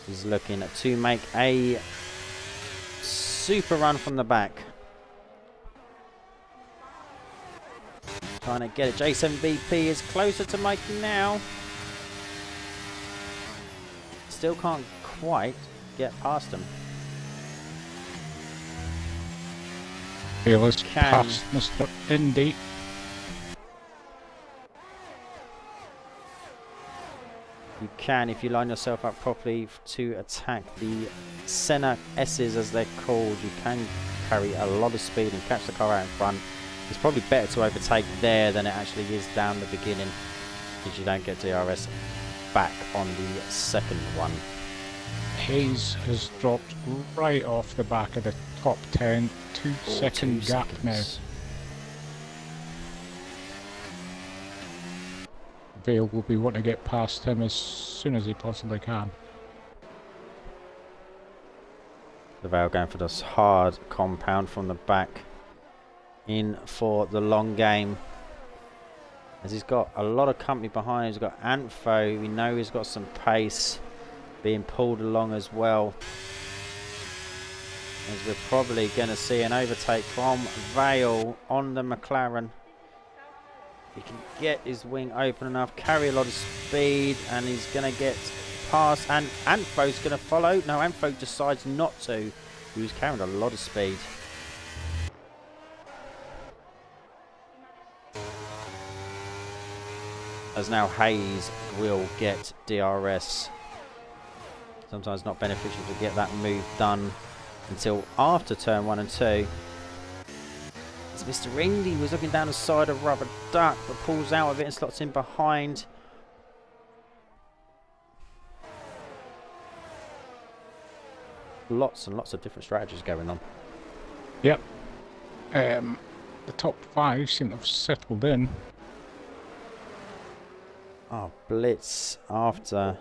He's looking to make a super run from the back. Trying to get it. J7BP is closer to Mikey now. Still can't quite get past him. Fearless past Mr. Indy. You can, if you line yourself up properly to attack the Senna S's as they're called, you can carry a lot of speed and catch the car out in front. It's probably better to overtake there than it actually is down the beginning, because you don't get DRS back on the second one. Hayes has dropped right off the back of the top 10. 2-second gap now. Vale will be wanting to get past him as soon as he possibly can. The Vale going for this hard compound from the back in for the long game, as he's got a lot of company behind him. He's got Antfo, we know he's got some pace being pulled along as well, as we're probably going to see an overtake from Vale on the McLaren. He can get his wing open enough, carry a lot of speed, and he's going to get past, and Antfo's going to follow. No, Antfo decides not to. He was carrying a lot of speed. As now Hayes will get DRS. Sometimes not beneficial to get that move done until after turn 1 and 2. As Mr. Indy was looking down the side of Rubber Duck, but pulls out of it and slots in behind. Lots and lots of different strategies going on. Yep. The top 5 seem to have settled in. Oh, Blitz after.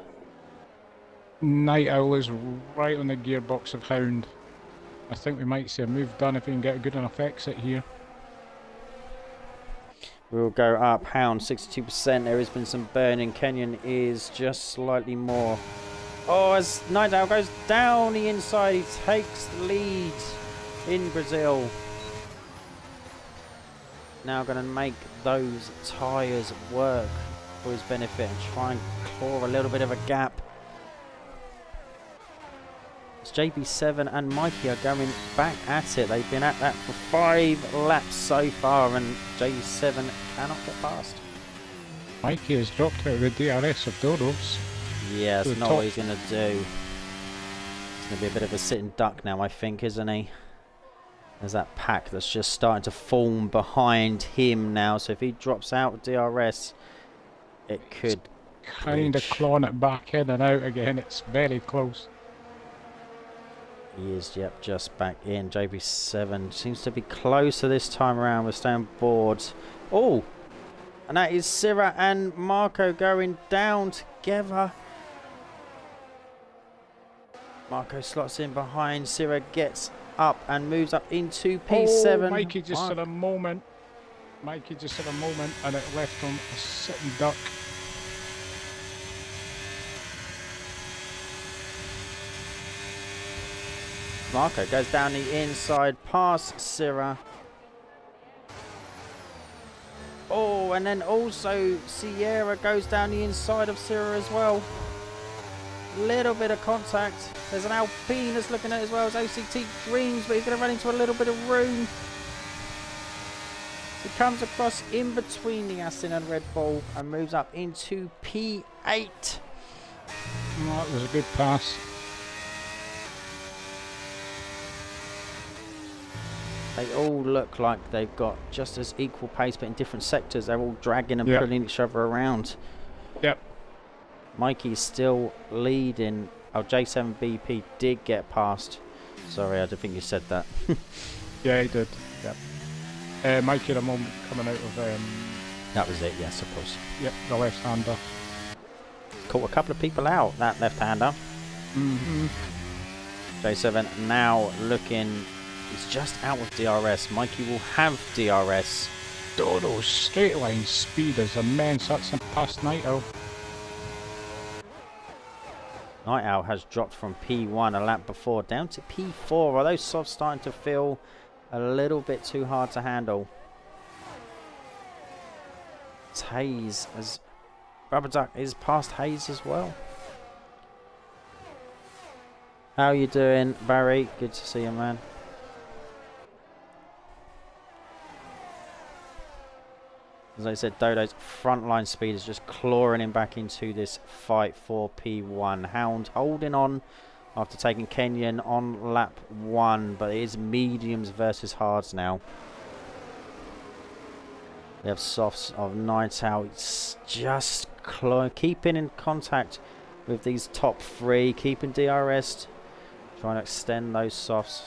Night Owl is right on the gearbox of Hound. I think we might see a move done if we can get a good enough exit here. We'll go up. Hound 62%. There has been some burning. Kenyon is just slightly more. Oh, as Night Owl goes down the inside, he takes the lead in Brazil. Now going to make those tyres work for his benefit and try and claw a little bit of a gap. As JB7 and Mikey are going back at it. They've been at that for 5 laps so far, and JB7 cannot get past. Mikey has dropped out of the DRS of Dodos. Yeah, that's not what he's going to do. He's going to be a bit of a sitting duck now, I think, isn't he? There's that pack that's just starting to form behind him now. So if he drops out of DRS, it could kind of clawing it back in and out again. It's very close. He is, yep, just back in. JB7 seems to be closer this time around. We're staying bored. Oh, and that is Syrah and Marco going down together. Marco slots in behind. Syrah gets up and moves up into P7. Oh, Mikey just had a moment. Mikey just had a moment and it left him a sitting duck. Marco goes down the inside past Syrah. Oh, and then also Sierra goes down the inside of Syrah as well. Little bit of contact. There's an Alpine that's looking at it as well as OCT Dreams, but he's going to run into a little bit of room. He comes across in between the Aston and Red Bull and moves up into P8. That was a good pass. They all look like they've got just as equal pace, but in different sectors. They're all dragging and pulling each other around. Yep. Mikey's still leading. Oh, J7BP did get past. Sorry, I don't think you said that. Yeah, he did. Yep. Mikey at a moment coming out of... that was it, yes, of course. Yep, the left-hander. Caught a couple of people out, that left-hander. Mm-hmm. J7 now looking... He's just out with DRS. Mikey will have DRS. Dodo's straight line speed is immense. That's him past Night Owl. Night Owl has dropped from P1 a lap before down to P4. Are those softs starting to feel a little bit too hard to handle? It's Hayes as Rubber Duck is past Hayes as well. How you doing, Barry? Good to see you, man. As I said, Dodo's frontline speed is just clawing him back into this fight for P1. Hound holding on after taking Kenyon on lap 1, but it is mediums versus hards now. We have softs of Night Owl. It's just keeping in contact with these top 3, keeping DRS, trying to extend those softs.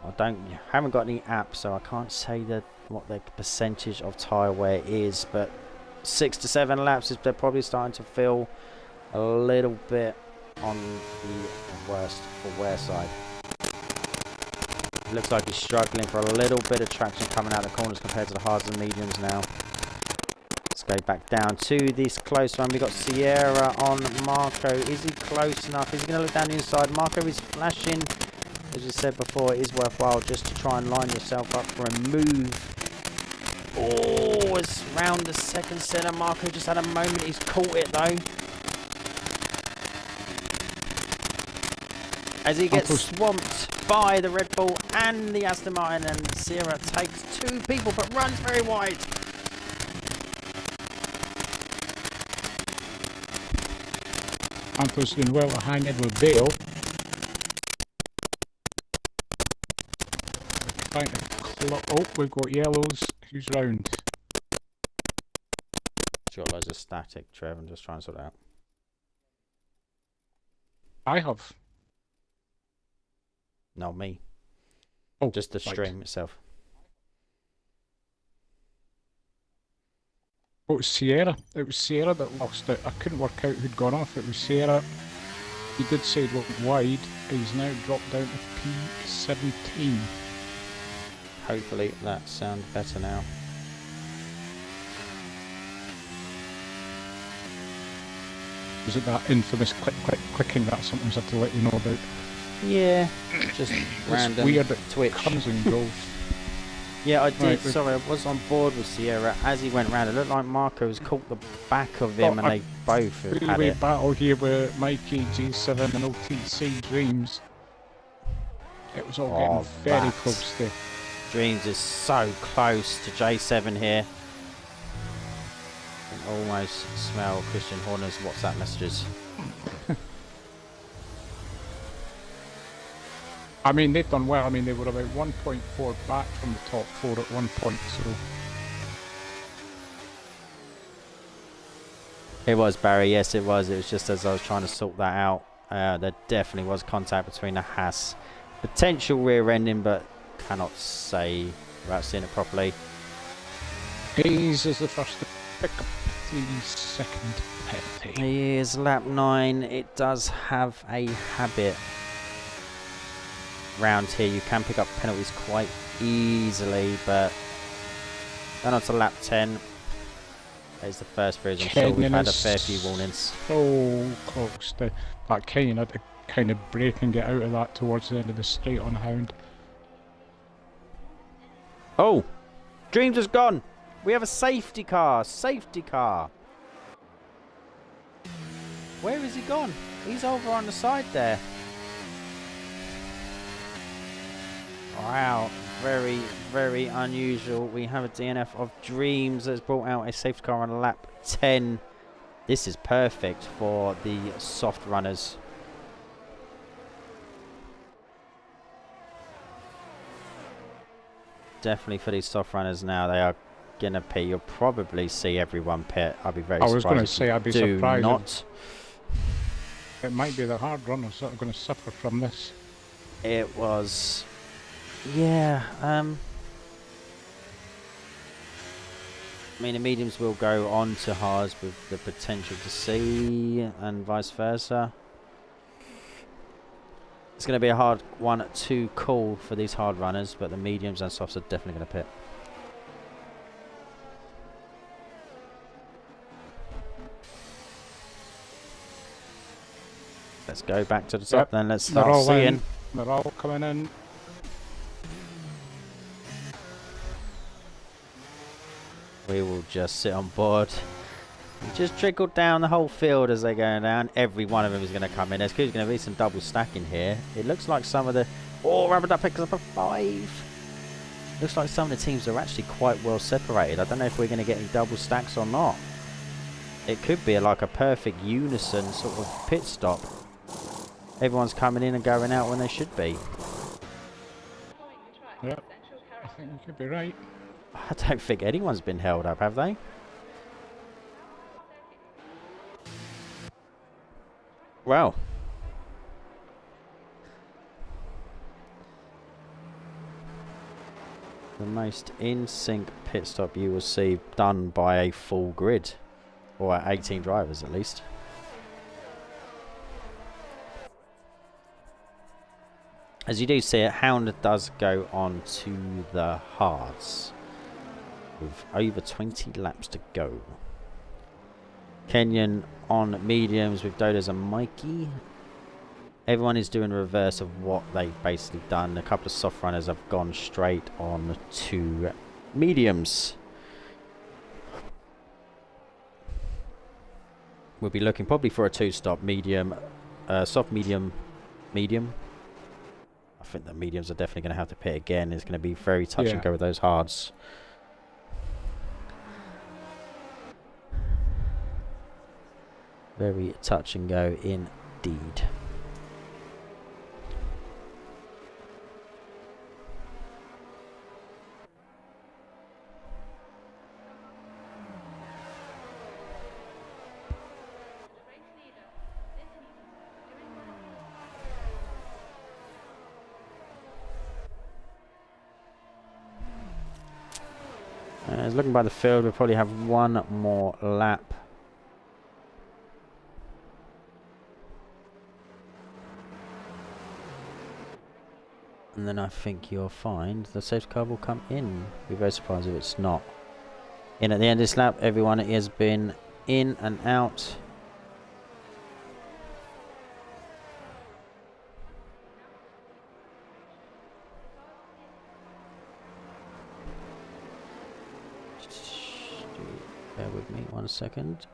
I haven't got any apps, so I can't say what the percentage of tyre wear is, but 6 to 7 laps they're probably starting to feel a little bit on the worst for wear side. It looks like he's struggling for a little bit of traction coming out of the corners compared to the hards and mediums now. Let's go back down to this close one. We've got Sierra on Marco. Is he close enough? Is he going to look down the inside? Marco is flashing. As you said before, it is worthwhile just to try and line yourself up for a move. Oh, it's round the second centre. Marco just had a moment. He's caught it though. As he gets swamped by the Red Bull and the Aston Martin, and Sierra takes 2 people but runs very wide. Anthos doing well to hang in with Bale. Trying to oh, we've got yellows. Who's round? It's got loads of static, Trev. I'm just trying to sort it out. I have. No, me. Oh, just the stream itself. Oh, it was Sierra. It was Sierra that lost it. I couldn't work out who'd gone off. It was Sierra. He did say it went wide. He's now dropped down to P17. Hopefully that sounds better now. Was it that infamous clicking that I sometimes have to let you know about? Yeah, just random weird Twitch. Comes and goes. Yeah, I did. Right, sorry, I was on board with Sierra as he went round. It looked like Marco has caught the back of him, and they both have had it. Battle here with Mikey, G7 and OTC Dreams. It was all getting very close there. Dreams is so close to J7 here. I can almost smell Christian Horner's WhatsApp messages. I mean, they've done well. I mean, they were about 1.4 back from the top 4 at one point, so... It was, Barry. Yes, it was. It was just as I was trying to sort that out. There definitely was contact between the Haas. Potential rear ending, but cannot say without seeing it properly. Hayes is the first to pick up the second penalty. He is lap 9. It does have a habit round here. You can pick up penalties quite easily, but going on to lap 10. There's the first version. So we've had a fair few warnings. So close to that. Kenyon had to kind of brake and get out of that towards the end of the straight on Hound. Oh! Dreams has gone! We have a safety car! Safety car! Where is he gone? He's over on the side there. Wow. Very, very unusual. We have a DNF of Dreams that's brought out a safety car on lap 10. This is perfect for the soft runners. Definitely for these soft runners now. They are going to pit. You'll probably see everyone pit. I'll be very surprised. I was going to say I'd be surprised. Not. It might be the hard runners that are going to suffer from this. It was... Yeah, I mean, the mediums will go on to hards with the potential to see, and vice versa. It's going to be a hard one to call for these hard runners, but the mediums and softs are definitely going to pit. Let's go back to the top then. Let's start seeing. They're all coming in. We will just sit on board. Just trickle down the whole field as they're going down. Every one of them is going to come in. There's going to be some double stacking here. It looks like some of the... Oh, Rubber Duck picks up a 5. Looks like some of the teams are actually quite well separated. I don't know if we're going to get any double stacks or not. It could be like a perfect unison sort of pit stop. Everyone's coming in and going out when they should be. Yep, I think you could be right. I don't think anyone's been held up, have they? Well. The most in-sync pit stop you will see done by a full grid. Or 18 drivers at least. As you do see it, Hound does go on to the hards. With over 20 laps to go. Kenyon on mediums with Dodos and Mikey. Everyone is doing reverse of what they've basically done. A couple of soft runners have gone straight on to mediums. We'll be looking probably for a 2-stop medium, soft medium, medium. I think the mediums are definitely going to have to pit again. It's going to be very touch and go with those hards. Very touch and go indeed. Looking by the field, we'll probably have one more lap. And then I think you'll find the safety car will come in. Be very surprised if it's not. In at the end of this lap, everyone has been in and out. Bear with me 1 second.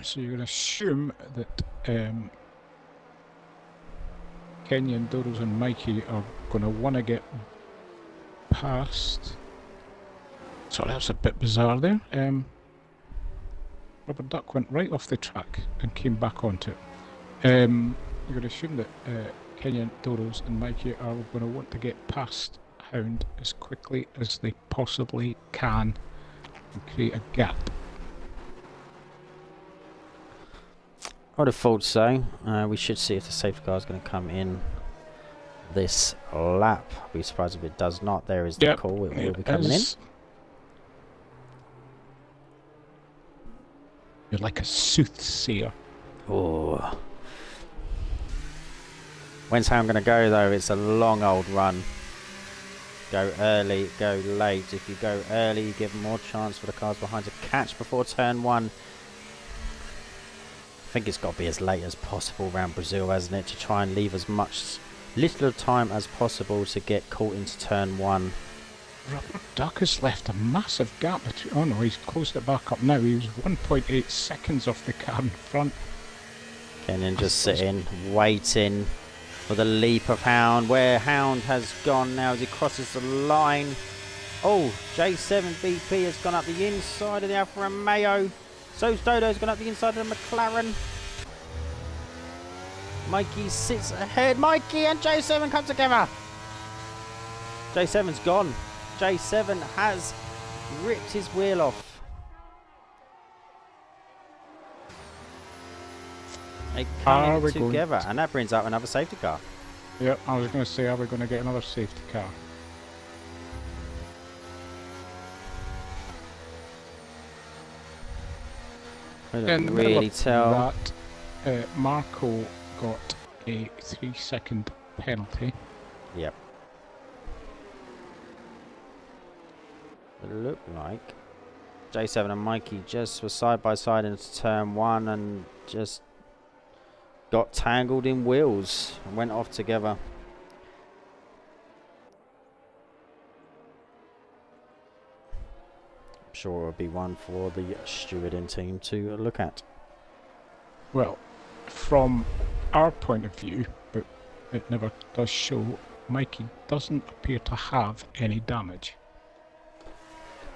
So you're going to assume that Kenyon, Dodos and Mikey are going to want to get past. Sorry, that's a bit bizarre there. Rubber Duck went right off the track and came back onto it. You're going to assume that Kenyon, Dodos and Mikey are going to want to get past hound as quickly as they possibly can and create a gap. I would have thought so. We should see if the safety car is going to come in this lap. I'd be surprised if it does not. There is the call. It will be coming in. You're like a soothsayer. Oh. When's Hound going to go, though? It's a long old run. Go early, go late. If you go early, you give more chance for the cars behind to catch before turn 1. I think it's got to be as late as possible around Brazil, hasn't it? To try and leave as little time as possible to get caught into turn 1. Rubber Duck has left a massive gap between... Oh no, he's closed it back up now. He was 1.8 seconds off the car in front. Kenan just sitting, waiting for the leap of Hound. Where Hound has gone now as he crosses the line. Oh, J7 BP has gone up the inside of the Alfa Romeo. So's Dodo's gone up the inside of the McLaren. Mikey sits ahead. Mikey and J7 come together. J7's gone. J7 has ripped his wheel off. They come in together, and that brings out another safety car. Yep, I was going to say, are we going to get another safety car? I don't really tell. That Marco got a 3-second penalty. Yep. It looked like J7 and Mikey just were side by side into turn 1 and just got tangled in wheels and went off together. I'm sure it would be one for the stewarding team to look at. Well, from our point of view, but it never does show, Mikey doesn't appear to have any damage.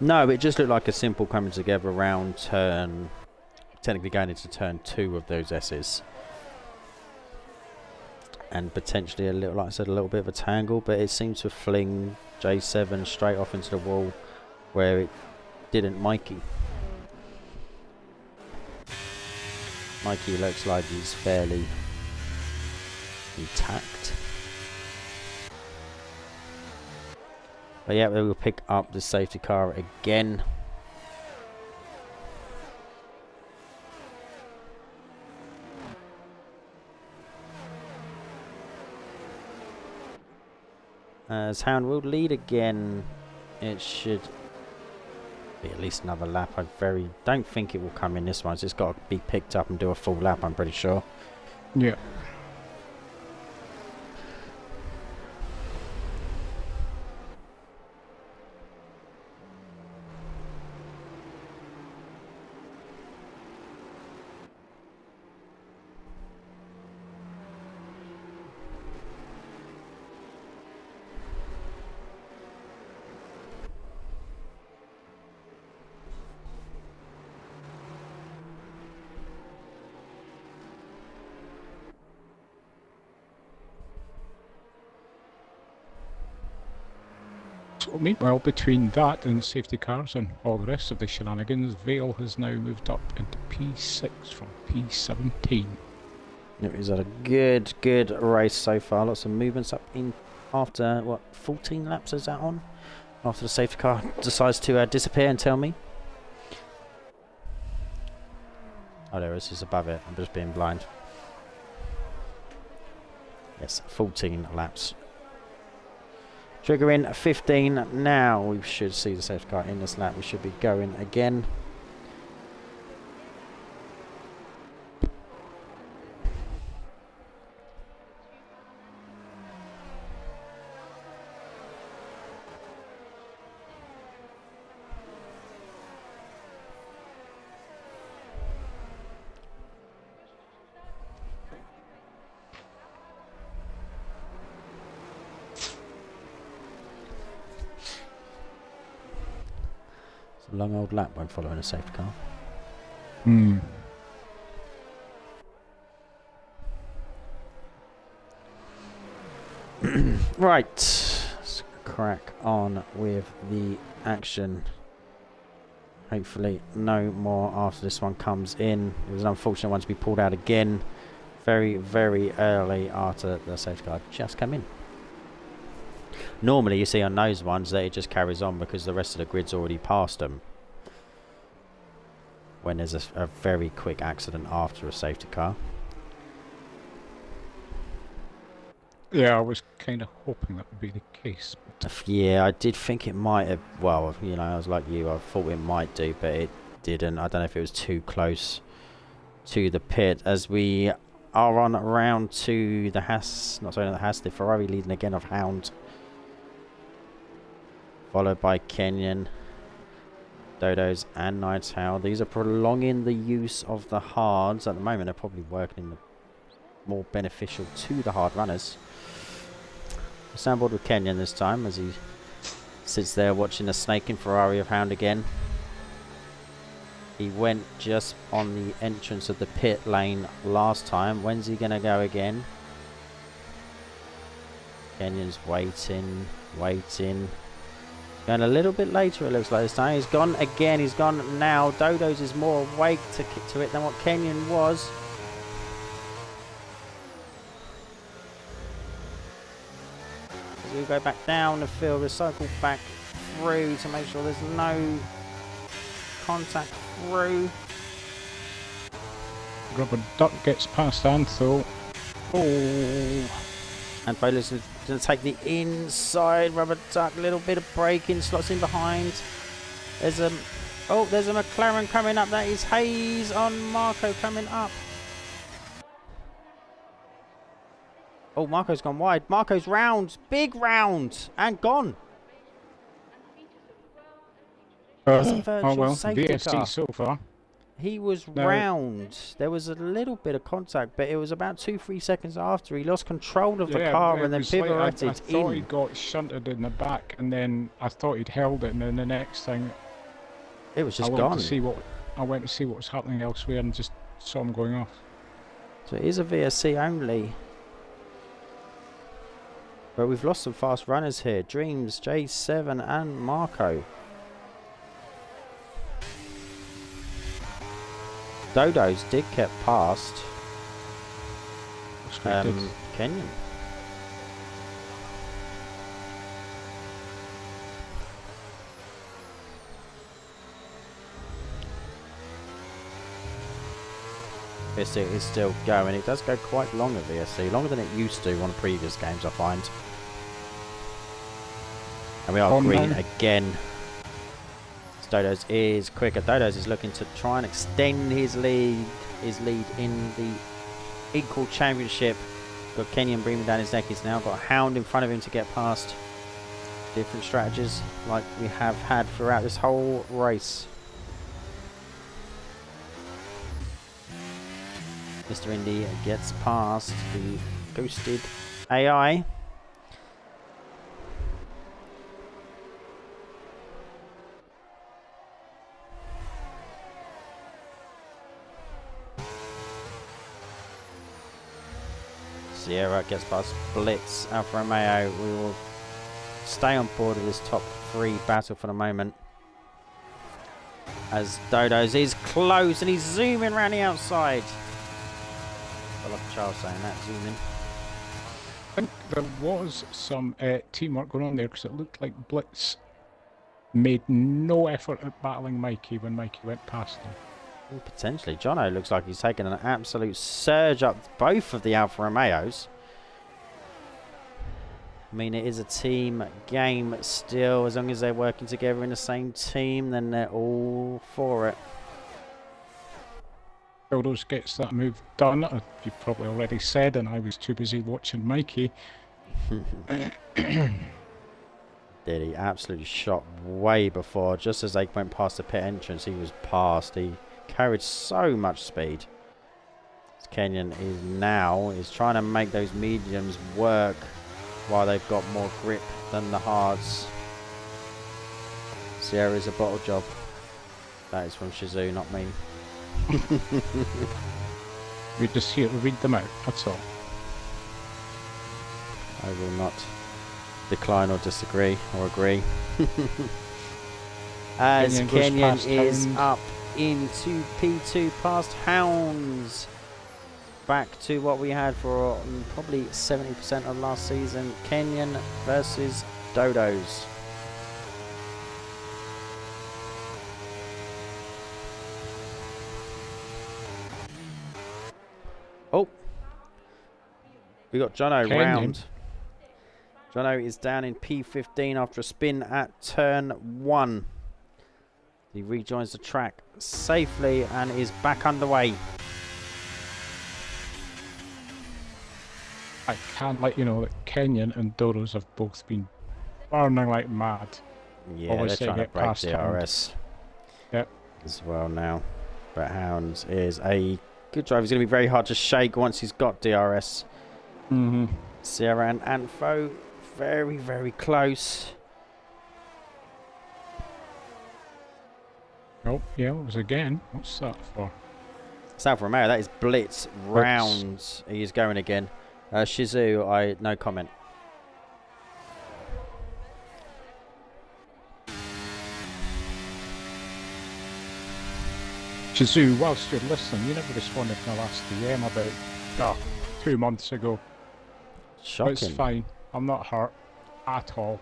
No, it just looked like a simple coming together around turn, technically going into turn 2 of those S's. And potentially a little, like I said, a little bit of a tangle, but it seemed to fling J7 straight off into the wall where it didn't Mikey. Mikey looks like he's fairly intact. But yeah, we will pick up the safety car again. As Hound will lead again, it should be at least another lap. I don't think it will come in this one. It's just got to be picked up and do a full lap, I'm pretty sure. Yeah. So meanwhile, between that and safety cars and all the rest of the shenanigans, Vale has now moved up into P6 from P17. It was a good race so far. Lots of movements up in after, what, 14 laps is that on? After the safety car decides to disappear and tell me. Oh, there it is. It's above it. I'm just being blind. Yes, 14 laps. Triggering 15 now. We should see the safety car in this lap. We should be going again. Long old lap when following a safety car. Right. Let's crack on with the action. Hopefully no more after this one comes in. It was an unfortunate one to be pulled out again very, very early after the safety car just came in. Normally you see on those ones that it just carries on because the rest of the grid's already past them. When there's a very quick accident after a safety car. Yeah, I was kind of hoping that would be the case. But Yeah, I did think it might have. Well, you know, I was like you. I thought it might do, but it didn't. I don't know if it was too close to the pit. As we are on round to the the Ferrari leading again of Hound. Followed by Kenyan, Dodos and Night's Howl. These are prolonging the use of the hards. At the moment, they're probably working in the more beneficial to the hard runners. We're on board with Kenyan this time as he sits there watching the snaking Ferrari of Hound again. He went just on the entrance of the pit lane last time. When's he going to go again? Kenyan's waiting. Going a little bit later, it looks like this time. He's gone again. He's gone now. Dodos is more awake to it than what Kenyan was. As we go back down the field, recycle back through to make sure there's no contact through. Rubber Duck gets past Anthol. Oh. And Foley's going to take the inside. Rubber Duck, little bit of braking, slots in behind. There's a McLaren coming up. That is Hayes on Marco coming up. Oh, Marco's gone wide. Marco's round, big round, and gone. Oh well, VSC so far. He was round. There was a little bit of contact, but it was about 2-3 seconds after he lost control of the car and then pivoted I thought he got shunted in the back, and then I thought he'd held it, and then the next thing it was just gone. I went to see what was happening elsewhere and just saw him going off. So it is a VSC only. But we've lost some fast runners here. Dreams, J7 and Marco. Dodos did get past Kenyan. VSC is still going. It does go quite long at VSC, longer than it used to on previous games, I find. And we are green again. Dodos is quicker. Dodos is looking to try and extend his lead in the equal championship. Got Kenyan breathing down his neck. He's now got a Hound in front of him to get past. Different strategies like we have had throughout this whole race. Mr. Indy gets past the ghosted AI. Sierra gets past Blitz, Alfa Romeo. We will stay on board of this top 3 battle for the moment. As Dodos is close and he's zooming around the outside. I like Charles saying that, zooming. I think there was some teamwork going on there because it looked like Blitz made no effort at battling Mikey when Mikey went past him. Potentially. Jono looks like he's taken an absolute surge up both of the Alfa Romeos. I mean, it is a team game still. As long as they're working together in the same team, then they're all for it. Dodos gets that move done, as you probably already said, and I was too busy watching Mikey. Did he absolutely shot way before, just as they went past the pit entrance, he was past. He carried so much speed. Kenyan is trying to make those mediums work while they've got more grip than the hards. Sierra's a bottle job. That is from Shizou, not me. We're just here to read them out, that's all. I will not decline or disagree or agree. As Kenyon is up into P2 past Hounds. Back to what we had for probably 70% of last season. Kenyon versus Dodos. Oh, we got Jono round. Jono is down in P15 after a spin at turn 1. He rejoins the track safely and is back underway. I can't let you know that Kenyon and Dodos have both been burning like mad. Yeah, they're trying to break DRS. Yep. As well now. But Hounds is a good driver. He's going to be very hard to shake once he's got DRS. Sierra and Anfo very, very close. Oh, yeah, it was again. What's that for? South Romeo, that is Blitz rounds. He is going again. Shizu, no comment. Shizu, whilst you're listening, you never responded to my last DM about 2 months ago. Shocking. It's fine. I'm not hurt at all.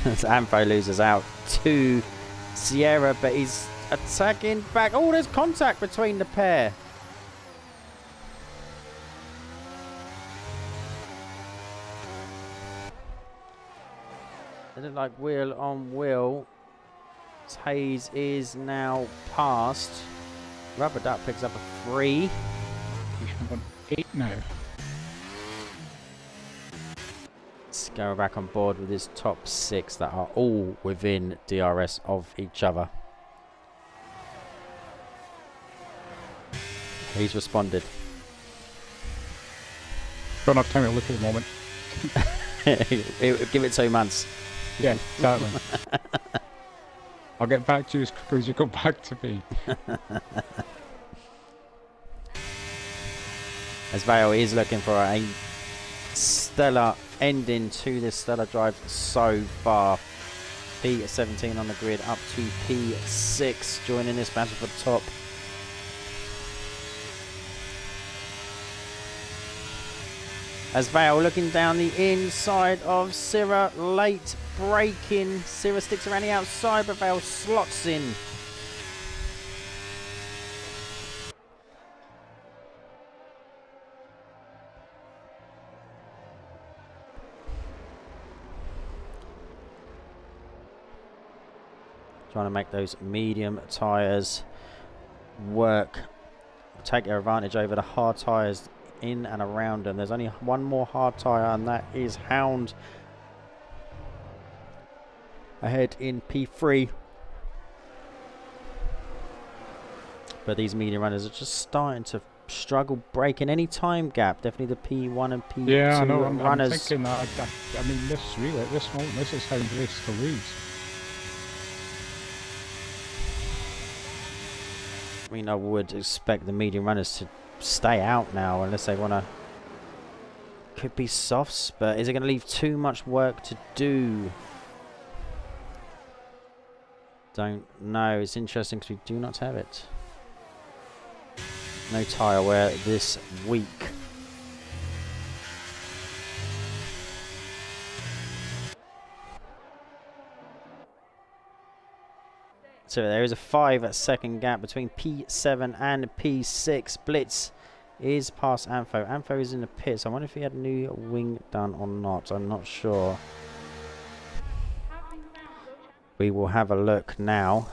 Anfo loses out to Sierra, but he's attacking back. Oh, there's contact between the pair. They look like wheel on wheel. Hayes is now past. Rubber Duck picks up a 3. He's on 8 now. Let's go back on board with his top 6 that are all within DRS of each other. He's responded. Don't have time to look at the moment. Give it 2 months. Yeah, exactly. I'll get back to you as quickly as you go back to me. As Vale is looking for a stellar ending to this stellar drive so far. P17 on the grid up to P6, joining this battle for the top. As Vale looking down the inside of Syrah, late braking. Syrah sticks around the outside, but Vale slots in. Trying to make those medium tyres work. Take their advantage over the hard tyres in and around them. There's only one more hard tyre, and that is Hound. Ahead in P3. But these medium runners are just starting to struggle breaking any time gap. Definitely the P1 and P2 yeah, I know. I'm runners. thinking that. I mean, this really, at this moment, this is Hound's race to lose. I mean, I would expect the medium runners to stay out now unless they want to. Could be softs, but is it going to leave too much work to do? Don't know. It's interesting because we do not have it. No tyre wear this week. So there is a 5-second gap between P7 and P6. Blitz is past Anfo. Anfo is in the pits. I wonder if he had a new wing done or not. I'm not sure. We will have a look now.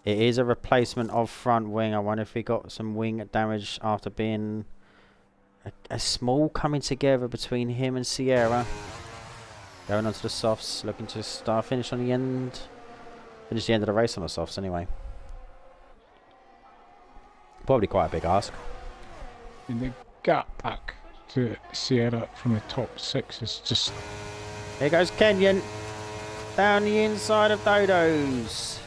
It is a replacement of front wing. I wonder if he got some wing damage after being a small coming together between him and Sierra. Going on to the softs, looking to finish on the end. Finish the end of the race on the softs anyway. Probably quite a big ask. And the gap back to Sierra from the top 6 is just... Here goes Kenyon. Down the inside of Dodos.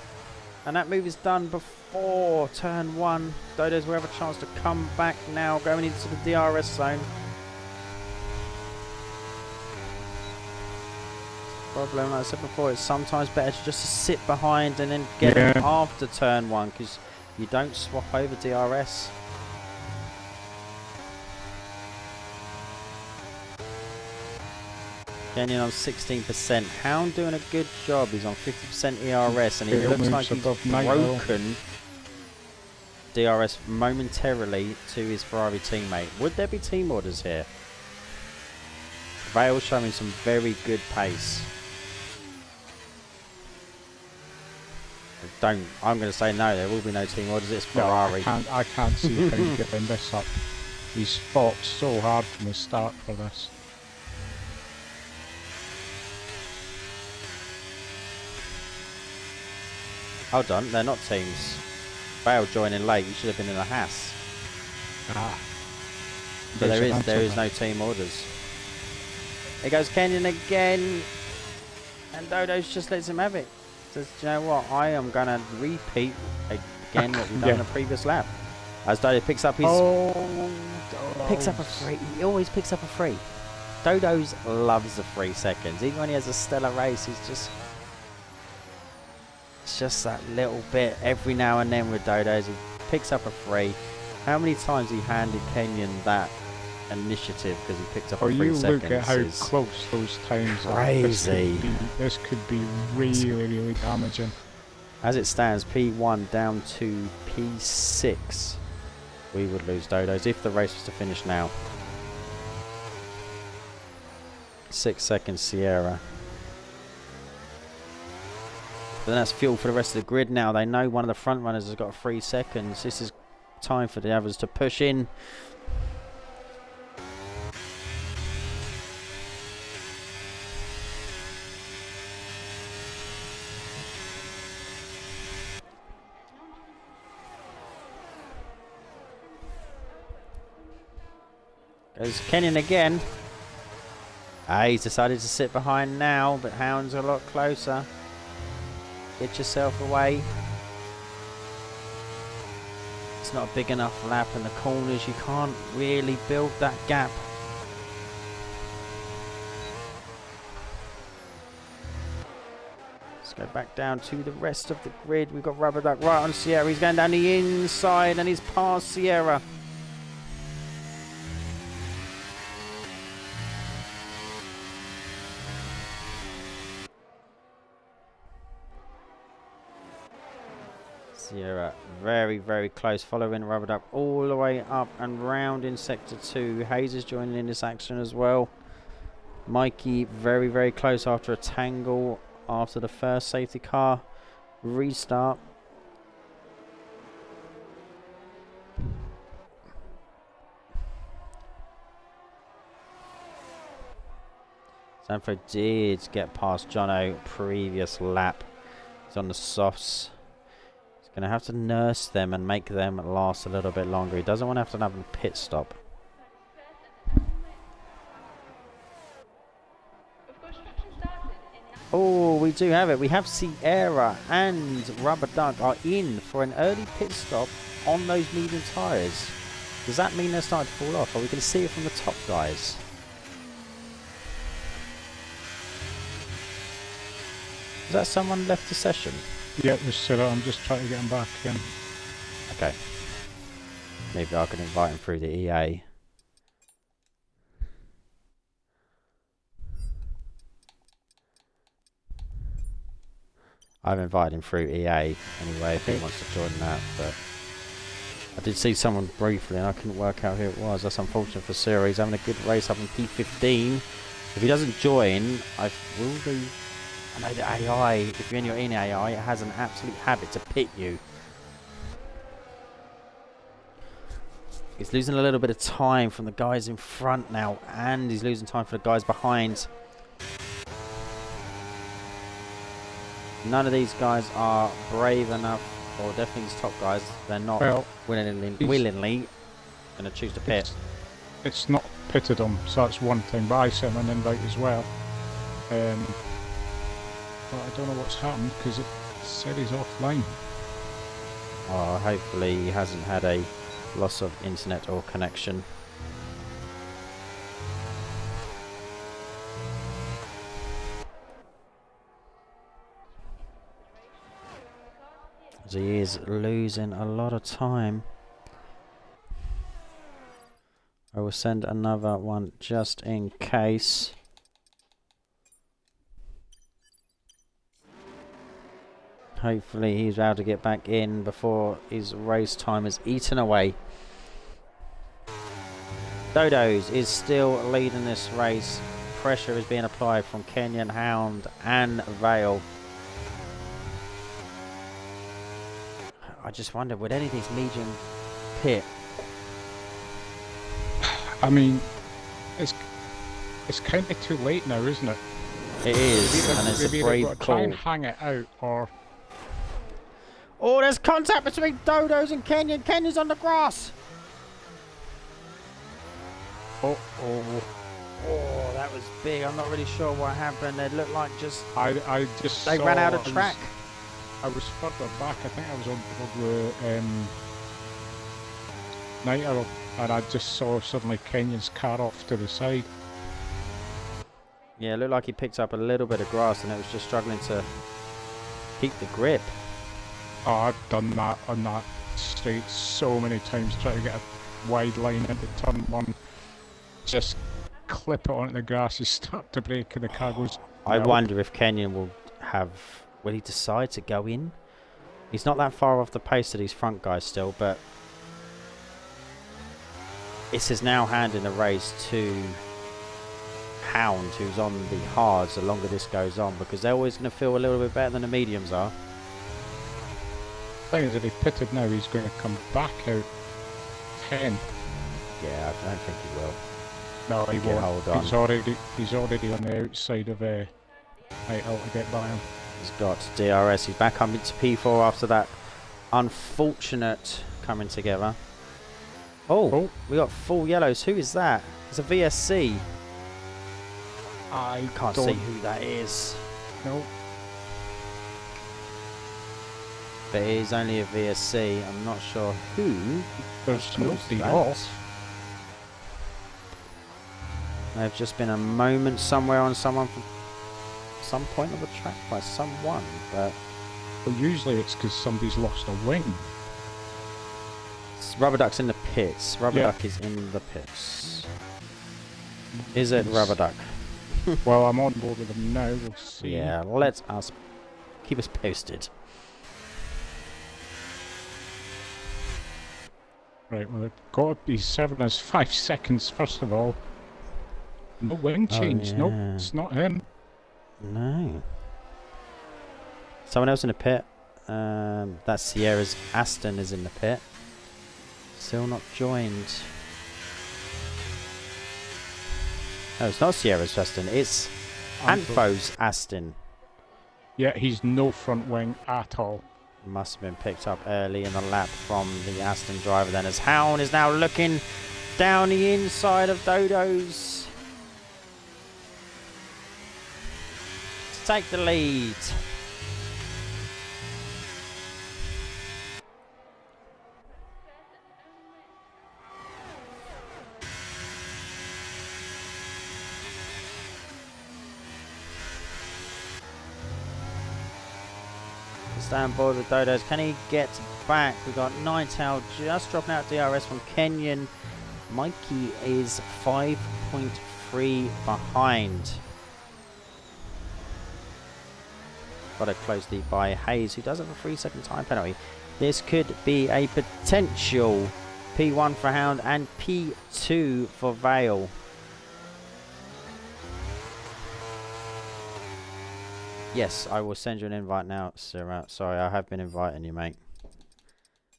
And that move is done 4, turn 1. Dodos will have a chance to come back now, going into the DRS zone. Problem, like I said before, it's sometimes better to just sit behind and then get it after turn 1, because you don't swap over DRS. Kenyon on 16%. Hound doing a good job. He's on 50% ERS, and it looks like he's broken DRS momentarily to his Ferrari teammate. Would there be team orders here? Vale showing some very good pace. I'm going to say no, there will be no team orders. It's Ferrari. No, I can't see how you giving this up. He's fought so hard from the start for this. Hold on, they're not teams. Vale joining late. You should have been in a Haas. So there is no team orders. Here goes Kenyon again, and Dodos just lets him have it. Says, do you know what? I am going to repeat again what we've done in the previous lap. As Dodo picks up his picks up a free. He always picks up a free. Dodos loves the 3 seconds. Even when he has a stellar race, he's just. It's just that little bit every now and then with Dodos. He picks up a free. How many times he handed Kenyon that initiative because he picked up a 3 seconds? Look at how close those times crazy. are. This could be really, really damaging. As it stands, P1 down to P6. We would lose Dodos if the race was to finish now. 6 seconds Sierra. But then that's fuel for the rest of the grid now. They know one of the front runners has got 3 seconds. This is time for the others to push in. Goes Kenyon again. He's decided to sit behind now, but Hound's a lot closer. Get yourself away. It's not a big enough lap in the corners. You can't really build that gap. Let's go back down to the rest of the grid. We've got Rubber Duck right on Sierra. He's going down the inside and he's past Sierra. Sierra very, very close, following Rubber Duck all the way up and round in Sector 2. Hayes is joining in this action as well. Mikey very, very close after a tangle after the first safety car restart. Sanford did get past Jono previous lap. He's on the softs. Going to have to nurse them and make them last a little bit longer. He doesn't want to have to have a pit stop. Oh, we do have it. We have Sierra and Rubber Duck are in for an early pit stop on those medium tyres. Does that mean they're starting to fall off? Or we can see it from the top, guys? Is that someone left the session? Yeah, there's Cyril. I'm just trying to get him back in. Okay. Maybe I can invite him through the EA. I've invited him through EA anyway if he wants to join that, but I did see someone briefly and I couldn't work out who it was. That's unfortunate for Cyril. He's having a good race up in P15. If he doesn't join, I will be... I know the AI, if you're in AI, it has an absolute habit to pit you. He's losing a little bit of time from the guys in front now, and he's losing time for the guys behind. None of these guys are brave enough, or definitely these top guys, they're not willingly going to choose to pit. It's not pitted him, so that's one thing, but I sent him an invite as well. But I don't know what's happened because it said he's offline. Oh, hopefully he hasn't had a loss of internet or connection. As he is losing a lot of time. I will send another one just in case. Hopefully he's able to get back in before his race time is eaten away. Dodos is still leading this race. Pressure is being applied from Kenyan Hound and Vale. I just wonder, would any of these medium pit? I mean, it's kind of too late now, isn't it? It is, and it's a brave call. Try and hang it out, or... Oh, there's contact between Dodos and Kenyan. Kenyan's on the grass. Oh, that was big. I'm not really sure what happened. It looked like just... They ran out of track. I was further back. I think I was on the Night Owl, and I just saw suddenly Kenyan's car off to the side. Yeah, it looked like he picked up a little bit of grass and it was just struggling to keep the grip. Oh, I've done that on that straight so many times, trying to get a wide line into turn one. Just clip it onto the grass, you start to brake and the car goes... I wonder if Kenyan will he decide to go in? He's not that far off the pace of these front guys still, but this is now handing the race to Hound, who's on the hards the longer this goes on, because they're always going to feel a little bit better than the mediums are. The thing is, if he pitted now, he's going to come back out 10. Yeah, I don't think he will. No, he won't. Hold on. He's already on the outside of Night Owl to get by him. He's got DRS. He's back up into P4 after that unfortunate coming together. Oh, we got full yellows. Who is that? It's a VSC. I can't see who that is. No. But it is only a VSC. I'm not sure who. There's nobody off. There's just been a moment somewhere on someone from some point of the track by someone, but well, usually it's because somebody's lost a wing. Rubber Duck's in the pits. Rubber Duck is in the pits. Is it Rubber Duck? Well, I'm on board with them now. We'll see. Yeah, let us keep us posted. Right, well, they've got to be serving us 5 seconds first of all. No wing change. Yeah. Nope, it's not him. No. Someone else in the pit. That's Sierra's Aston is in the pit. Still not joined. No, it's not Sierra's Aston. It's Anfo's Aston. Yeah, he's no front wing at all. Must have been picked up early in the lap from the Aston driver then, as Hound is now looking down the inside of Dodos to take the lead. Stay on board with Dodos. Can he get back? We've got Night Owl just dropping out DRS from Kenyan. Mikey is 5.3 behind. Got it closely by Hayes, who does have a 3-second time penalty. This could be a potential P1 for Hound and P2 for Vale. Yes, I will send you an invite now, Sarah. Sorry, I have been inviting you, mate.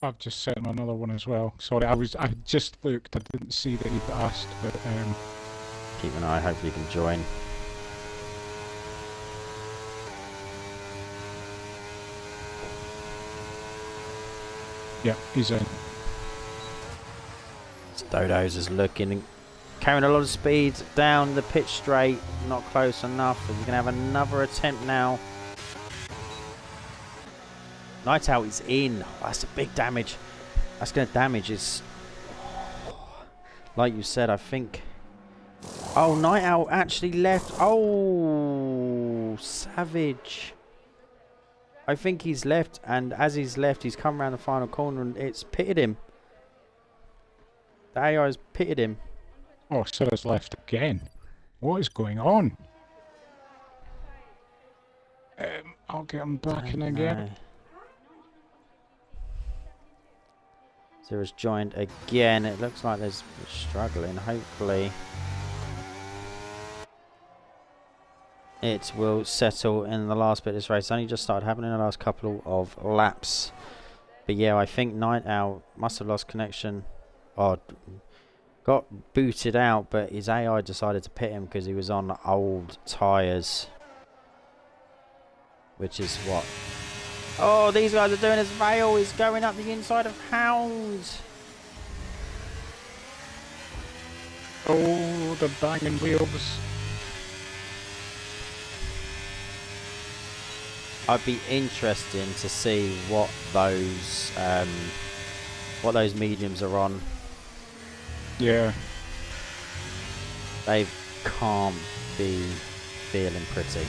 I've just sent him another one as well. Sorry, I just looked. I didn't see that he'd asked, but keep an eye. Hopefully, you can join. Yeah, he's in. Dodos is looking, carrying a lot of speed down the pitch straight, not close enough. He's going to have another attempt now. Night Owl is in. Oh, that's a big damage. That's going to damage his... Like you said, I think... Oh, Night Owl actually left. Oh, savage. I think he's left, and as he's left, he's come around the final corner, and it's pitted him. The AI's pitted him. Oh, Sarah's left again. What is going on? I'll get him back in again. Sarah's joined again. It looks like there's struggling. Hopefully it will settle in the last bit of this race. It's only just started happening in the last couple of laps. But yeah, I think Night Owl must have lost connection. Or got booted out, but his AI decided to pit him because he was on old tyres. Which is what... Oh, these guys are doing his Veil. He's going up the inside of Hound. Oh, the banging wheels. I'd be interested to see what those mediums are on. Yeah. They can't be feeling pretty.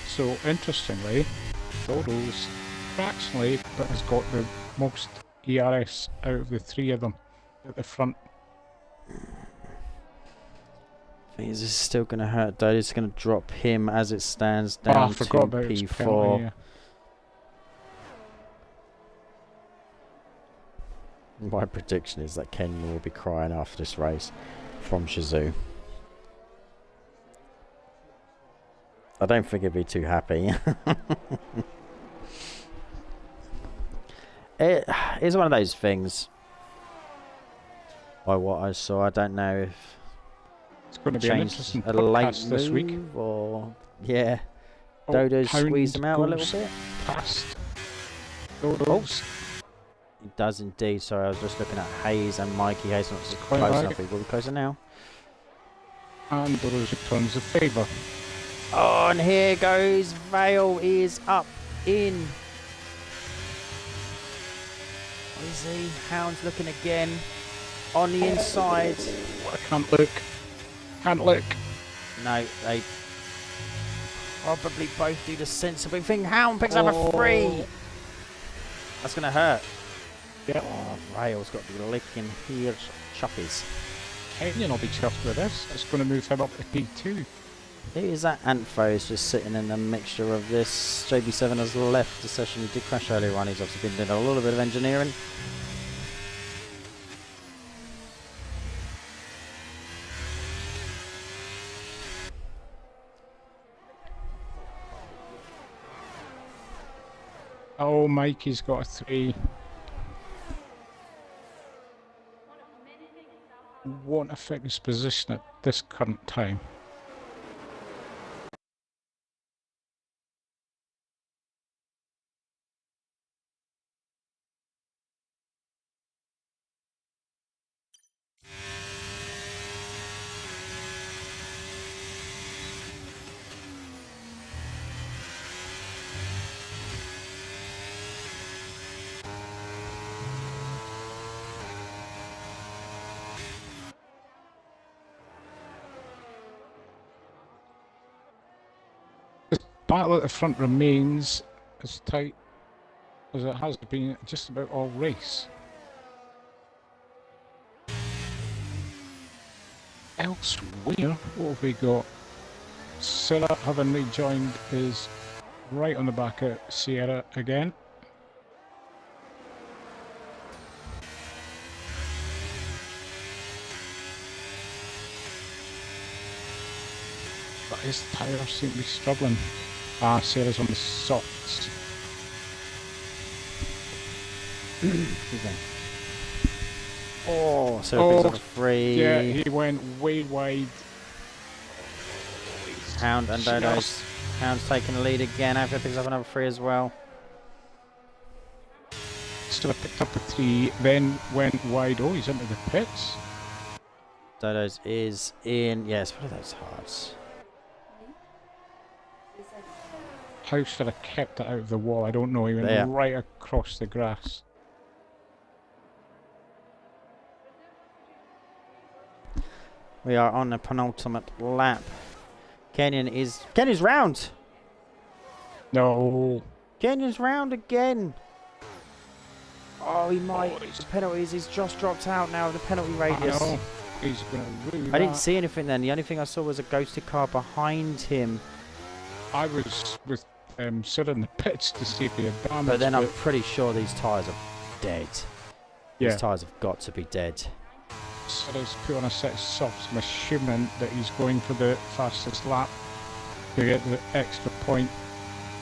So interestingly, Dodo's fractionally that has got the most ERS out of the three of them at the front. I think this is still going to hurt though. It's going to drop him as it stands down to P4. Penalty, yeah. My prediction is that Ken will be crying after this race from Shizou. I don't think he'd be too happy. It is one of those things. By what I saw, I don't know if it's going to be an interesting a late podcast this week. Or yeah, Oh, Dodo's squeezed him out a little bit. Past Dodo's. It does indeed. Sorry, I was just looking at Hayes and Mikey. Hayes not quite close right. enough. He will be closer now. And Dodo's returns the favour. Oh, and here goes Veil is up in. What is he? Hound's looking again on the inside. I can't look. Can't look. No, they probably both do the sensible thing. Hound picks up a 3. That's going to hurt. Yep. Oh, Veil's got to be licking his choppies. Kenyon will be chuffed with this. It's going to move him up to P2. Who is that? Antfo is just sitting in the mixture of this. JB7 has left the session. He did crash earlier on. He's obviously been doing a little bit of engineering. Oh, Mikey's got a 3. Won't affect his position at this current time. Battle at the front remains as tight as it has been just about all race. Elsewhere, what have we got? Sarah, having rejoined, is right on the back of Sierra again. But his tyres seem to be struggling. Sarah's on the softs. Oh, so picks up a 3. Yeah, he went way wide. Hound and Dodo's. Hound's taking the lead again. After picks up another 3 as well. Still picked up a 3, then went wide. Oh, he's into the pits. Dodo's is in. Yes, what are those hearts? How should I kept it out of the wall? I don't know. He went right across the grass. We are on the penultimate lap. Kenny's round. No. Kenyon's round again. Oh, he might. The penalties. He's just dropped out now of the penalty radius. I know. He's going to lose. I didn't see anything then. The only thing I saw was a ghosted car behind him. I was with Sid in the pits to see if he had damage. But then I'm pretty sure these tyres are dead. Yeah. These tyres have got to be dead. Sid has put on a set of softs. I'm assuming that he's going for the fastest lap to get the extra point.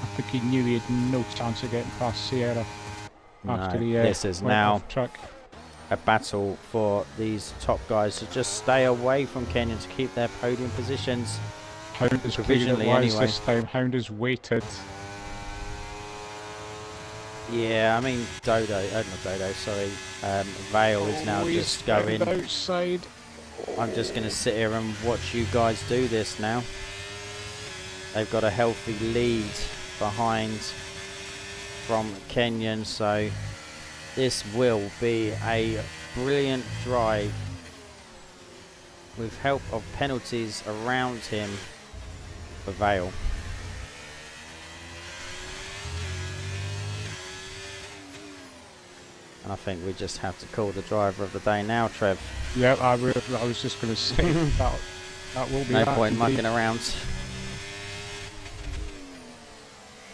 I think he knew he had no chance of getting past Sierra after the this is now track. A battle for these top guys to just stay away from Kenyon to keep their podium positions. Hound is provisionally anyway. This time. Hound has waited. Yeah, I mean not Dodo, sorry. Vale is now just going outside. I'm just going to sit here and watch you guys do this now. They've got a healthy lead behind from Kenyon, so this will be a brilliant drive with help of penalties around him for Vale. And I think we just have to call the driver of the day now, Trev. Yeah, I was just going to say that will be no point mucking around.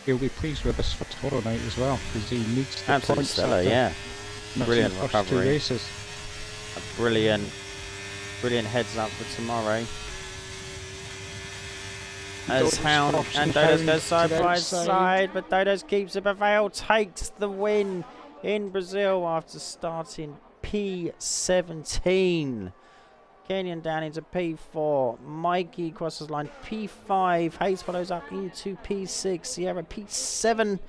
He'll be pleased with us for tomorrow night as well, because he needs the absolutely points. Stellar, yeah. Brilliant recovery. Races. A brilliant heads up for tomorrow. As Hound and Dodos go side by side, but Dodos keeps it, but Vale takes the win in Brazil after starting P17. Kenyon down into P4. Mikey crosses line P5. Hayes follows up into P6. Sierra P7.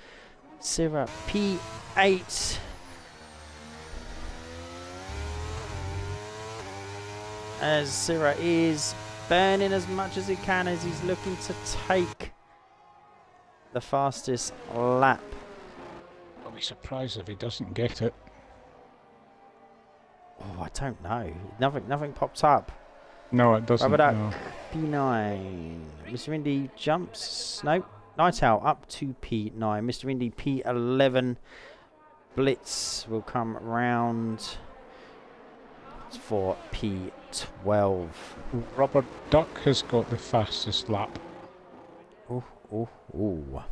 Sierra P8. As Sierra is burning as much as he can as he's looking to take the fastest lap. I'll be surprised if he doesn't get it. Oh, I don't know. Nothing popped up. No, it doesn't. Rubber Duck, no. P9. Mr. Indy jumps. Nope. Night Owl up to P9. Mr. Indy P11. Blitz will come round for P12. Rubber Duck has got the fastest lap. Ooh, ooh, ooh.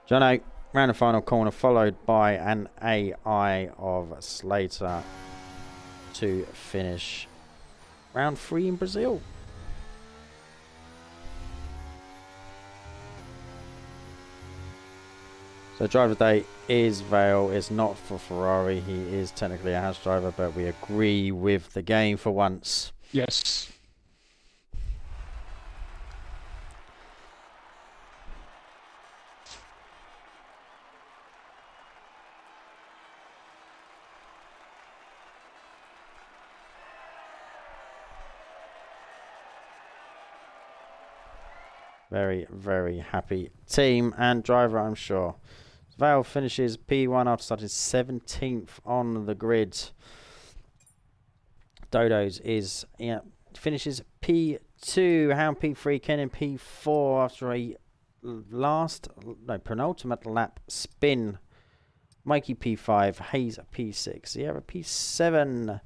Jono, round the final corner, followed by an AI of Slater to finish round 3 in Brazil. So driver of the day is Vale. It's not for Ferrari. He is technically a house driver, but we agree with the game for once. Yes. Very, very happy team and driver, I'm sure. Vale finishes P1 after starting 17th on the grid. Dodos finishes P2, Hound P3, Kenyon P4 after a penultimate lap spin. Mikey P5, Hayes P6, Sierra P7,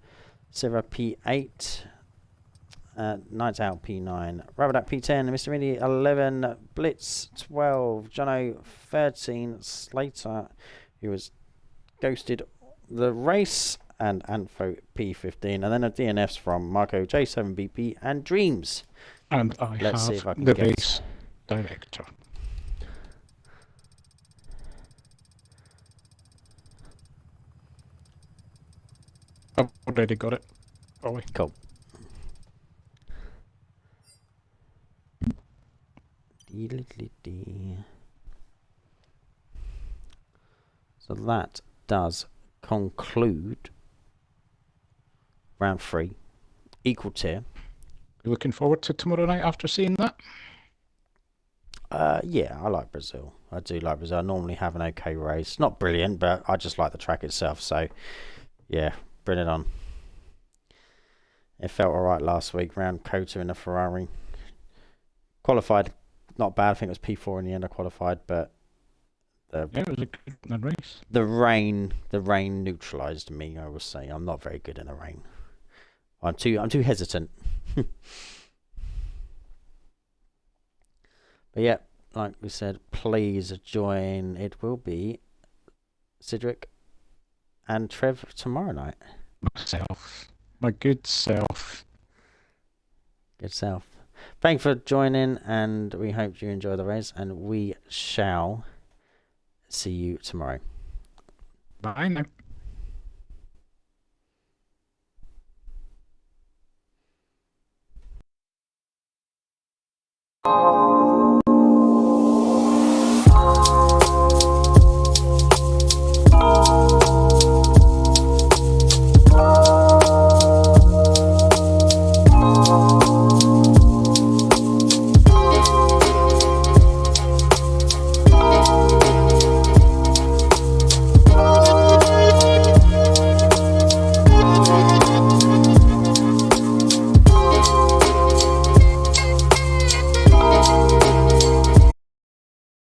Sierra P8. Night Out P9, Rubber Duck P10, Mr. Indy 11, Blitz 12, Jono 13, Slater, who was ghosted the race, and Anfo P15, and then a DNFs from Marco J7BP and Dreams. And Let's see if I can the get race director. I've already got it. Probably. Cool. So that does conclude round 3, equal tier. You looking forward to tomorrow night after seeing that? Yeah, I like Brazil. I do like Brazil. I normally have an okay race. Not brilliant, but I just like the track itself. So, yeah, bring it on. It felt alright last week round Cota in a Ferrari. Qualified, not bad. I think it was P4 in the end I qualified, but yeah, it was a good race. The rain neutralised me, I will say. I'm not very good in the rain. I'm too hesitant. But yeah, like we said, please join. It will be Cedric and Trev tomorrow night. Myself. My good self. Good self. Thanks for joining, and we hope you enjoy the race, and we shall see you tomorrow. Bye now.